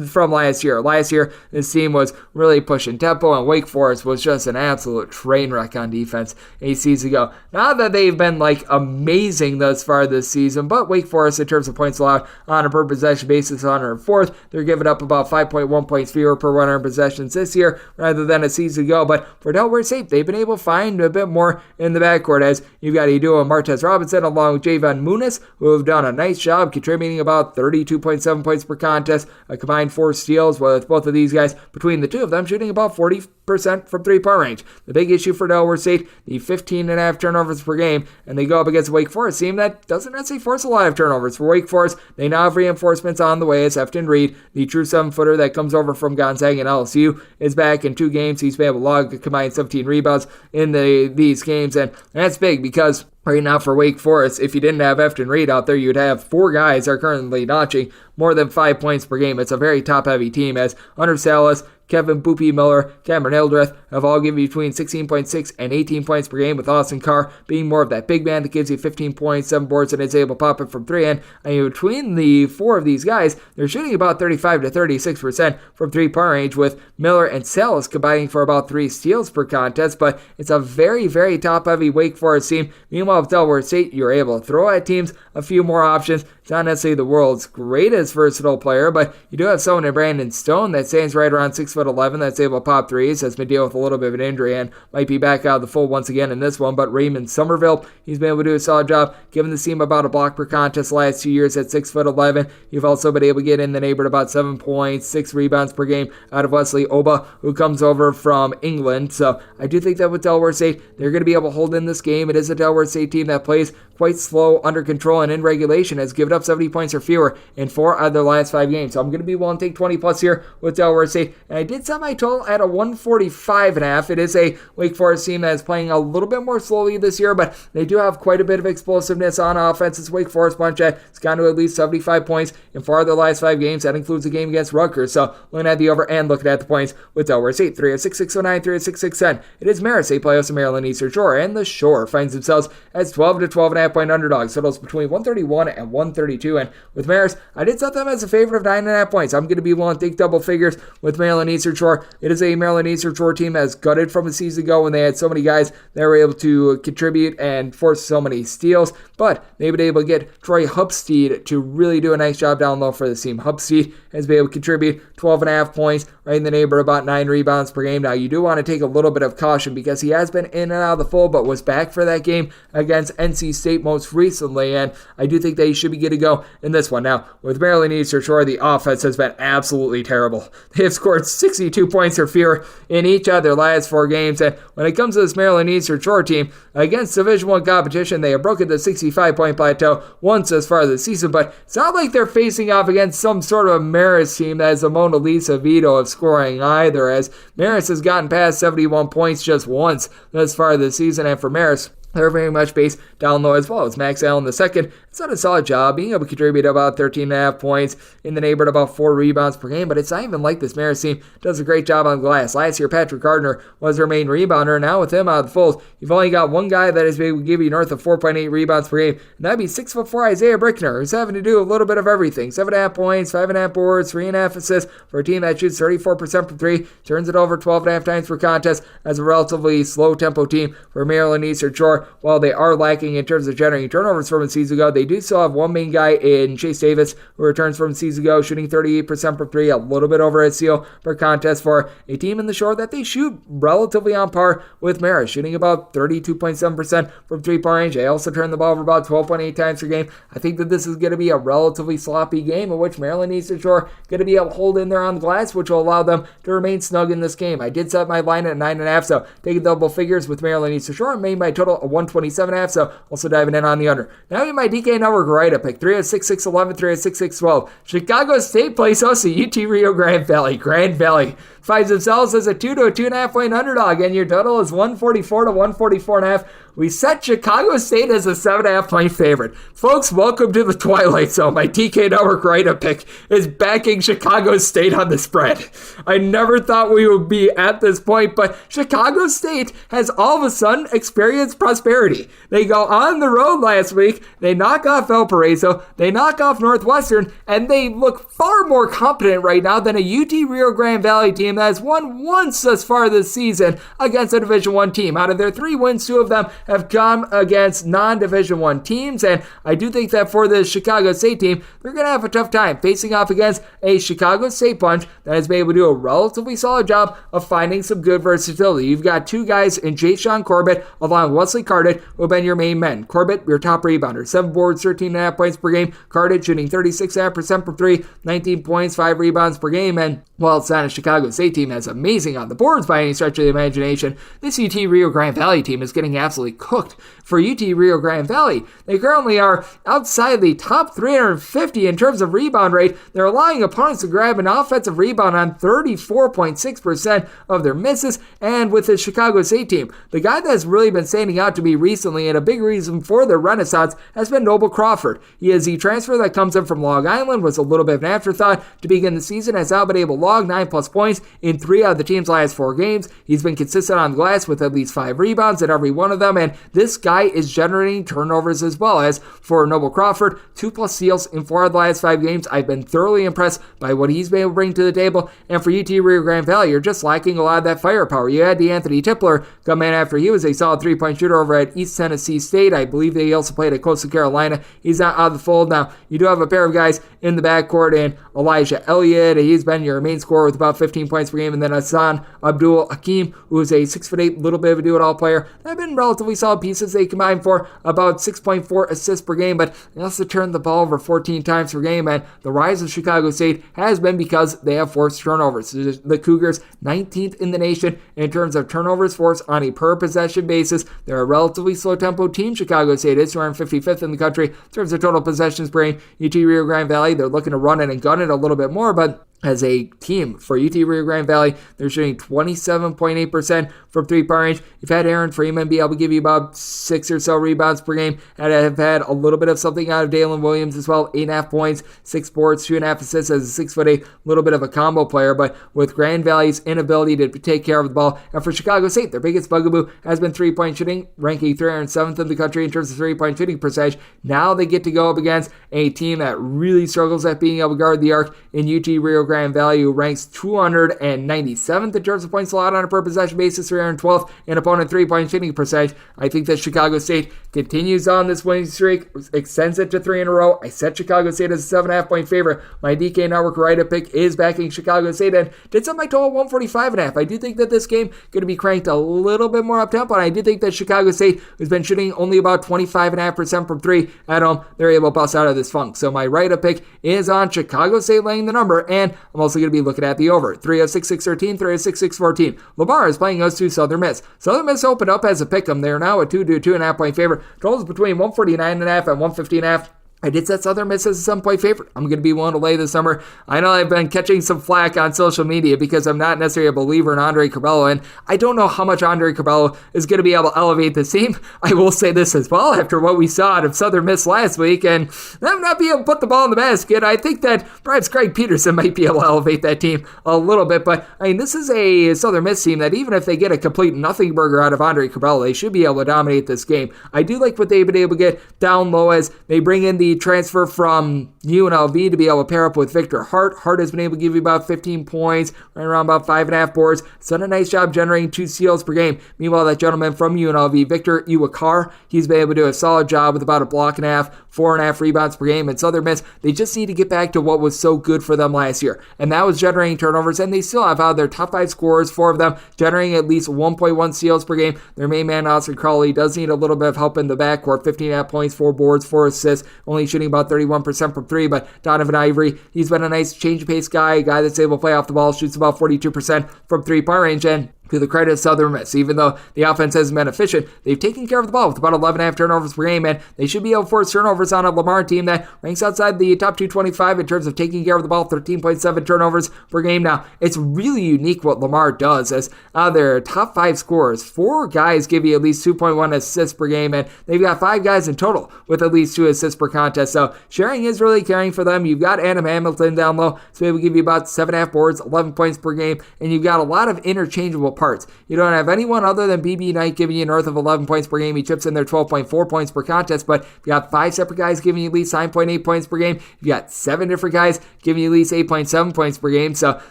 from last year. Last year, this team was really pushing tempo, and Wake Forest was just an absolute train wreck on defense a season ago. Not that they've been amazing thus far this season, but Wake Forest, in terms of points allowed on a per possession basis, on their fourth. They're giving up about 5.1 points fewer per 100 possessions this year rather than a season ago. But for Delaware State, they've been able to find a bit more in the backcourt, as you've got a duo of Martez Robinson along with Javon Muniz, who have done a nice job contributing about 32.7 points per contest, a combined 4 steals, with both of these guys, between the two of them, shooting about 40% 36% from three-point range. The big issue for Delaware State, the 15.5 turnovers per game, and they go up against a Wake Forest team that doesn't necessarily force a lot of turnovers. For Wake Forest, they now have reinforcements on the way as Efton Reed, the true 7-footer that comes over from Gonzaga and LSU, is back in 2 games. He's been able to log a combined 17 rebounds in these games, and that's big because right now for Wake Forest, if you didn't have Efton Reed out there, you'd have 4 guys that are currently notching more than 5 points per game. It's a very top-heavy team as Hunter Salas, Kevin Boopy Miller, Cameron Hildreth have all given you between 16.6 and 18 points per game, with Austin Carr being more of that big man that gives you 15 points, 7 boards, and is able to pop it from 3. And between the 4 of these guys, they're shooting about 35 to 36% from 3-point range, with Miller and Salas combining for about 3 steals per contest. But it's a very, very top-heavy Wake Forest team. Meanwhile, with Delaware State, you're able to throw at teams a few more options. It's not necessarily the world's greatest versatile player, but you do have someone in Brandon Stone that stands right around 6'11", that's able to pop threes, has been dealing with a little bit of an injury and might be back out of the fold once again in this one. But Raymond Somerville, he's been able to do a solid job, giving the team about a block per contest the last 2 years at 6'11". You've also been able to get in the neighborhood about 7 points, 6 rebounds per game out of Wesley Oba, who comes over from England. So I do think that with Delaware State, they're going to be able to hold in this game. It is a Delaware State team that plays quite slow, under control, and in regulation has given up 70 points or fewer in 4 out of their last 5 games. So I'm going to be willing to take 20 plus here with Delaware State. And I did set my total at a 145.5. It is a Wake Forest team that is playing a little bit more slowly this year, but they do have quite a bit of explosiveness on offense. It's Wake Forest bunch that's gone to at least 75 points in 4 of their last 5 games. That includes a game against Rutgers. So looking at the over and looking at the points with Delaware State. 3 of 6, 609, 3 of 6, 610. It is Marist. They play us in Maryland Eastern Shore, and the Shore finds themselves as 12 to 12.5 point underdogs. Totals between 131 and 132. And with Marist, I did set them as a favorite of 9.5 points. I'm going to be willing to take double figures with Maryland Eastern Shore. It is a Maryland Eastern Shore team that has gutted from a season ago when they had so many guys that were able to contribute and force so many steals, but they've been able to get Troy Hupstead to really do a nice job down low for this team. Hupstead has been able to contribute 12.5 points, right in the neighborhood about 9 rebounds per game. Now, you do want to take a little bit of caution because he has been in and out of the fold, but was back for that game against NC State most recently, and I do think that he should be good to go in this one. Now, with Maryland Eastern Shore, the offense has been absolutely terrible. They have scored 62 points or fewer in each of their last 4 games, and when it comes to this Maryland Eastern Shore team, against Division I competition, they have broken the 65-point plateau once as far as the season, but it's not like they're facing off against some sort of Marist team that has the Mona Lisa veto of scoring either, as Marist has gotten past 71 points just once thus far this season, and for Marist, they're very much based down low as well. As Max Allen II, it's done a solid job, being able to contribute about 13.5 points in the neighborhood, about 4 rebounds per game, but it's not even like this Marist team does a great job on the glass. Last year, Patrick Gardner was their main rebounder. Now with him out of the fold, you've only got one guy that is able to give you north of 4.8 rebounds per game, and that'd be 6'4" Isaiah Brickner, who's having to do a little bit of everything. 7.5 points, 5.5 boards, 3.5 assists for a team that shoots 34% from 3, turns it over 12.5 times per contest as a relatively slow-tempo team for Maryland Eastern Shore. While they are lacking in terms of generating turnovers from a season ago, they do still have one main guy in Chase Davis, who returns from a season ago, shooting 38% from 3, a little bit over a steal per contest for a team in the Shore that they shoot relatively on par with Marist, shooting about 32.7% from 3-point range. They also turn the ball over about 12.8 times per game. I think that this is going to be a relatively sloppy game in which Maryland Eastern Shore going to be able to hold in there on the glass, which will allow them to remain snug in this game. I did set my line at 9.5, so taking double figures with Maryland Eastern Shore and made my total a 127.5, so also diving in on the under. Now in my DK Network right up pick, 3 of 6, 611, 3 of 6, 612. Chicago State plays us at UT Rio Grande Valley. Grand Valley finds themselves as a 2 to 2.5 point underdog, and your total is 144 to 144.5. We set Chicago State as a 7.5 point favorite. Folks, welcome to the Twilight Zone. My DK Network write-up pick is backing Chicago State on the spread. I never thought we would be at this point, but Chicago State has all of a sudden experienced prosperity. They go on the road last week, they knock off Valparaiso, they knock off Northwestern, and they look far more competent right now than a UT Rio Grande Valley team that has won once thus far this season against a Division I team. Out of their 3 wins, 2 of them have come against non-Division I teams, and I do think that for the Chicago State team, they're going to have a tough time facing off against a Chicago State bunch that has been able to do a relatively solid job of finding some good versatility. You've got 2 guys in Jay-Sean Corbett along with Wesley Carded, who have been your main men. Corbett, your top rebounder, 7 boards, 13.5 points per game. Carded shooting 36.5% from 3, 19 points, 5 rebounds per game, and while it's not a Chicago State State team as amazing on the boards by any stretch of the imagination, this UT Rio Grande Valley team is getting absolutely cooked. For UT Rio Grande Valley, they currently are outside the top 350 in terms of rebound rate. They're allowing opponents to grab an offensive rebound on 34.6% of their misses. And with the Chicago State team, the guy that's really been standing out to me recently, and a big reason for their renaissance, has been Noble Crawford. He is the transfer that comes in from Long Island, was a little bit of an afterthought to begin the season, has now been able to log 9+ points in 3 out of the team's last 4 games. He's been consistent on the glass with at least 5 rebounds in every one of them, and this guy is generating turnovers as well. As for Noble Crawford, 2+ steals in 4 of the last 5 games. I've been thoroughly impressed by what he's been able to bring to the table, and for UT Rio Grande Valley, you're just lacking a lot of that firepower. You had Anthony Tipler come in after he was a solid 3-point shooter over at East Tennessee State. I believe they also played at Coastal Carolina. He's not out of the fold now. You do have a pair of guys in the backcourt, and Elijah Elliott, he's been your main scorer with about 15 points per game, and then Hassan Abdul Hakim, who is a 6'8", little bit of a do-it-all player. They've been relatively solid pieces. They combine for about 6.4 assists per game, but they also turn the ball over 14 times per game, and the rise of Chicago State has been because they have forced turnovers. The Cougars, 19th in the nation in terms of turnovers forced on a per-possession basis. They're a relatively slow-tempo team. Chicago State is 255th in the country in terms of total possessions per game. UT Rio Grande Valley, they're looking to run it and gun it a little bit more, but as a team for UT Rio Grande Valley, they're shooting 27.8% from 3-point range. You've had Aaron Freeman be able to give you about 6 or so rebounds per game, and have had a little bit of something out of Dalen Williams as well. 8.5 points, 6 boards, 2.5 assists as a 6'8", little bit of a combo player, but with Grand Valley's inability to take care of the ball. And for Chicago State, their biggest bugaboo has been 3-point shooting, ranking 307th in the country in terms of 3-point shooting percentage. Now they get to go up against a team that really struggles at being able to guard the arc in UT Rio Grande Valley, who ranks 297th in terms of points allowed on a per possession basis, 312th in opponent 3-point shooting percentage. I think that Chicago State continues on this winning streak, extends it to 3 in a row. I set Chicago State as a 7.5 point favorite. My DK Network write-up pick is backing Chicago State and did set my total 145.5. I do think that this game going to be cranked a little bit more up tempo, and I do think that Chicago State, who's been shooting only about 25.5% from 3 at home, they're able to bust out of this funk. So my write-up pick is on Chicago State laying the number, and I'm also going to be looking at the over. 306-613, 306-614. Lamar is playing us to Southern Miss. Southern Miss opened up as a pick'em. They're now a 2.5 point favorite. Totals between 149.5 and 150.5. I did set Southern Miss as a 7-point favorite. I'm going to be willing to lay this number. I know I've been catching some flack on social media because I'm not necessarily a believer in Andre Curbelo, and I don't know how much Andre Curbelo is going to be able to elevate this team. I will say this as well, after what we saw out of Southern Miss last week, and them not being able to put the ball in the basket, I think that perhaps Craig Peterson might be able to elevate that team a little bit. But, I mean, this is a Southern Miss team that even if they get a complete nothing burger out of Andre Curbelo, they should be able to dominate this game. I do like what they've been able to get down low as they bring in the transfer from UNLV to be able to pair up with Victor Hart. Hart has been able to give you about 15 points, right around about 5.5 boards. He's done a nice job generating 2 steals per game. Meanwhile, that gentleman from UNLV, Victor Iwakar, he's been able to do a solid job with about a block and a half, 4.5 rebounds per game. And Southern Miss, they just need to get back to what was so good for them last year, and that was generating turnovers, and they still have out of their top 5 scorers, 4 of them generating at least 1.1 steals per game. Their main man, Austin Crowley, does need a little bit of help in the backcourt. 15.5 points, 4 boards, 4 assists, only shooting about 31% from 3, but Donovan Ivory, he's been a nice change of pace guy, a guy that's able to play off the ball, shoots about 42% from 3-point range, and to the credit of Southern Miss, even though the offense hasn't been efficient, they've taken care of the ball with about 11.5 turnovers per game, and they should be able to force turnovers on a Lamar team that ranks outside the top 225 in terms of taking care of the ball, 13.7 turnovers per game. Now, it's really unique what Lamar does, as out of their top 5 scorers, 4 guys give you at least 2.1 assists per game, and they've got 5 guys in total with at least 2 assists per contest, so sharing is really caring for them. You've got Adam Hamilton down low, so he will give you about 7.5 boards, 11 points per game, and you've got a lot of interchangeable parts. You don't have anyone other than BB Knight giving you north of 11 points per game. He chips in there 12.4 points per contest, but you've got 5 separate guys giving you at least 9.8 points per game. You've got 7 different guys giving you at least 8.7 points per game. So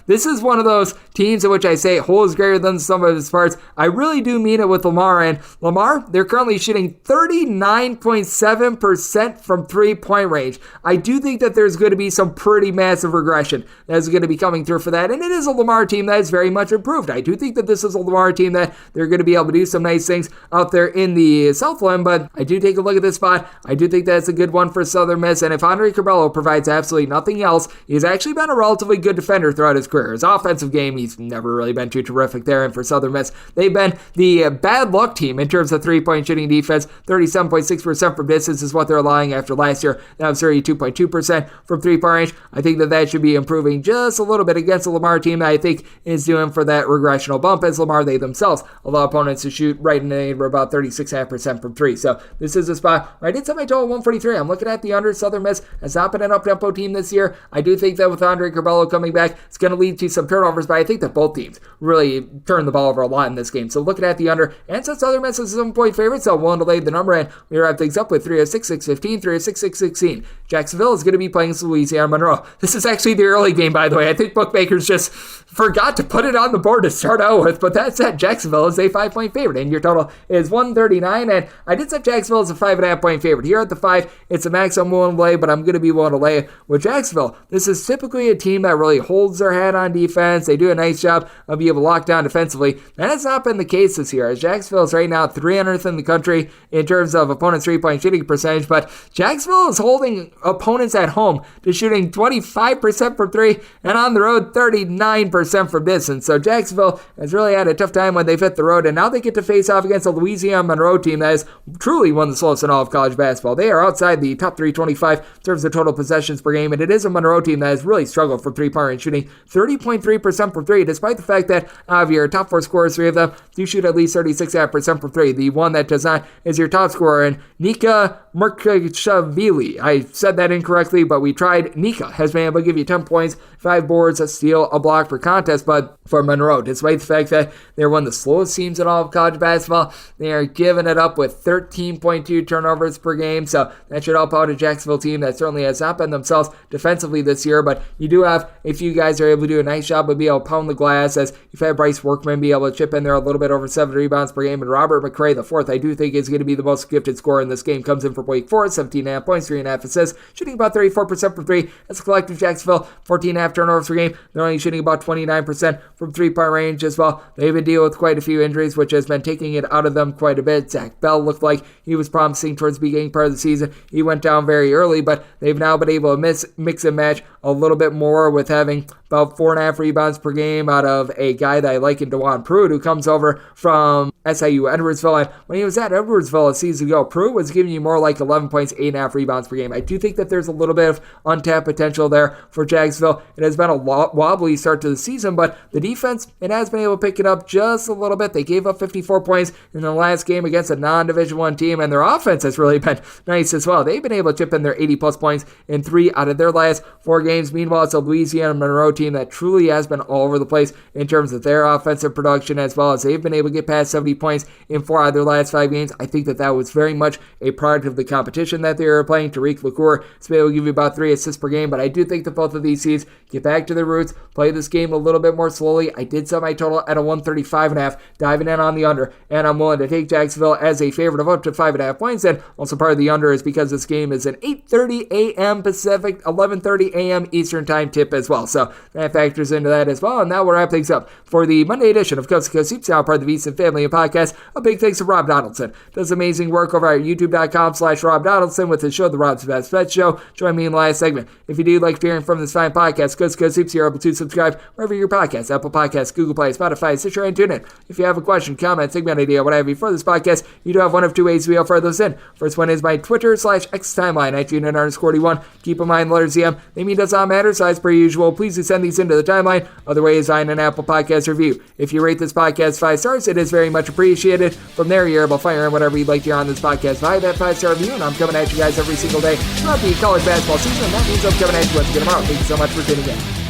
this is one of those teams in which I say whole is greater than the sum of its parts. I really do mean it with Lamar, and Lamar, they're currently shooting 39.7% from 3-point range. I do think that there's going to be some pretty massive regression that's going to be coming through for that, and it is a Lamar team that is very much improved. I do think that this this is a Lamar team that they're going to be able to do some nice things out there in the Southland, but I do take a look at this spot. I do think that's a good one for Southern Miss, and if Andre Cabello provides absolutely nothing else, he's actually been a relatively good defender throughout his career. His offensive game, he's never really been too terrific there, and for Southern Miss, they've been the bad luck team in terms of three-point shooting defense. 37.6% from distance is what they're allowing after last year. That was 32.2% from three-point range. I think that should be improving just a little bit against the Lamar team that I think is doing for that regressional bump, as Lamar, they themselves allow opponents to shoot right in the neighborhood about 36.5% from three. So this is a spot where I did set my total 143. I'm looking at the under. Southern Miss has not been an up-tempo team this year. I do think that with Andre Cabello coming back, it's going to lead to some turnovers, but I think that both teams really turn the ball over a lot in this game. So looking at the under, and since Southern Miss is a 7-point favorite, so I'm willing to lay the number in. We wrap things up with 306-615, 306-616. Jacksonville is going to be playing Louisiana Monroe. This is actually the early game, by the way. I think bookmakers just forgot to put it on the board to start out with, but that said, Jacksonville is a 5-point favorite, and your total is 139, and I did set Jacksonville as a 5.5-point favorite. Here at the 5, it's a max I'm willing to lay, but I'm going to be willing to lay with Jacksonville. This is typically a team that really holds their head on defense. They do a nice job of being able to lock down defensively. That has not been the case this year, as Jacksonville is right now 300th in the country in terms of opponents' three-point shooting percentage, but Jacksonville is holding opponents at home to shooting 25% from three, and on the road, 39% from distance. So Jacksonville has really had a tough time when they've hit the road, and now they get to face off against a Louisiana Monroe team that is truly one of the slowest in all of college basketball. They are outside the top 325 in terms of total possessions per game, and it is a Monroe team that has really struggled from three-point range, shooting 30.3% from three, despite the fact that out of your top 4 scorers, 3 of them do shoot at least 36.5% from three. The one that does not is your top scorer, and Nika Merkashvili. I said that incorrectly, but we tried. Nika has been able to give you 10 points, 5 boards, a steal, a block per contest, but for Monroe, despite the fact that they're one of the slowest teams in all of college basketball, they are giving it up with 13.2 turnovers per game, so that should help out a Jacksonville team that certainly has not been themselves defensively this year, but you do have a few guys that are able to do a nice job of being able to pound the glass, as you've had Bryce Workman be able to chip in there a little bit over 7 rebounds per game, and Robert McCray, the fourth, I do think is going to be the most gifted scorer in this game, comes in for Wake Forest, 17.5 points, 3.5 assists, shooting about 34% from three. That's a collective Jacksonville, 14.5 turnovers per game. They're only shooting about 29% from three-point range as well. They've been dealing with quite a few injuries, which has been taking it out of them quite a bit. Zach Bell looked like he was promising towards the beginning part of the season. He went down very early, but they've now been able to mix and match a little bit more with having about 4.5 rebounds per game out of a guy that I like in DeJuan Pruitt, who comes over from SIU Edwardsville. And when he was at Edwardsville a season ago, Pruitt was giving you more like 11 points, 8.5 rebounds per game. I do think that there's a little bit of untapped potential there for Jacksonville. It has been a wobbly start to the season, but the defense, it has been able to pick it up just a little bit. They gave up 54 points in the last game against a non-Division I team, and their offense has really been nice as well. They've been able to chip in their 80-plus points in 3 out of their last 4 games. Meanwhile, it's a Louisiana Monroe team that truly has been all over the place in terms of their offensive production, as well as they've been able to get past 70 points in 4 out of their last 5 games. I think that was very much a product of the competition that they were playing. Tariq LaCour is able to give you about 3 assists per game, but I do think that both of these teams get back to their roots, play this game a little bit more slowly. I did set my total at a 135.5, diving in on the under, and I'm willing to take Jacksonville as a favorite of up to 5.5 points, and also part of the under is because this game is an 8:30 a.m. Pacific, 11:30 a.m. Eastern time tip as well, so that factors into that as well. And now we'll wrap things up for the Monday edition of Coast to Coast Hoops, now part of the VSiN Family and Podcast. A big thanks to Rob Donaldson. Does amazing work over at youtube.com/Rob Donaldson with his show, The Rob's Best Bet Show. Join me in the last segment. If you do like hearing from this fine podcast, Coast to Coast Hoops, you're able to subscribe wherever your podcast, Apple Podcasts, Google Play, Spotify, Stitcher, and TuneIn. If you have a question, comment, segment idea, what have you for this podcast, you do have one of 2 ways to be able to fire those in. First one is my Twitter/X timeline at @Junior_41. Keep in mind, letters EM, they mean does not matter, so as per usual, please do send these into the timeline. Other way is on an Apple Podcast review. If you rate this podcast 5 stars, it is very much appreciated. From there, you're able to fire in whatever you'd like to hear on this podcast via that 5-star review, and I'm coming at you guys every single day throughout the college basketball season, and that means I'm coming at you once again tomorrow. Thank you so much for tuning in.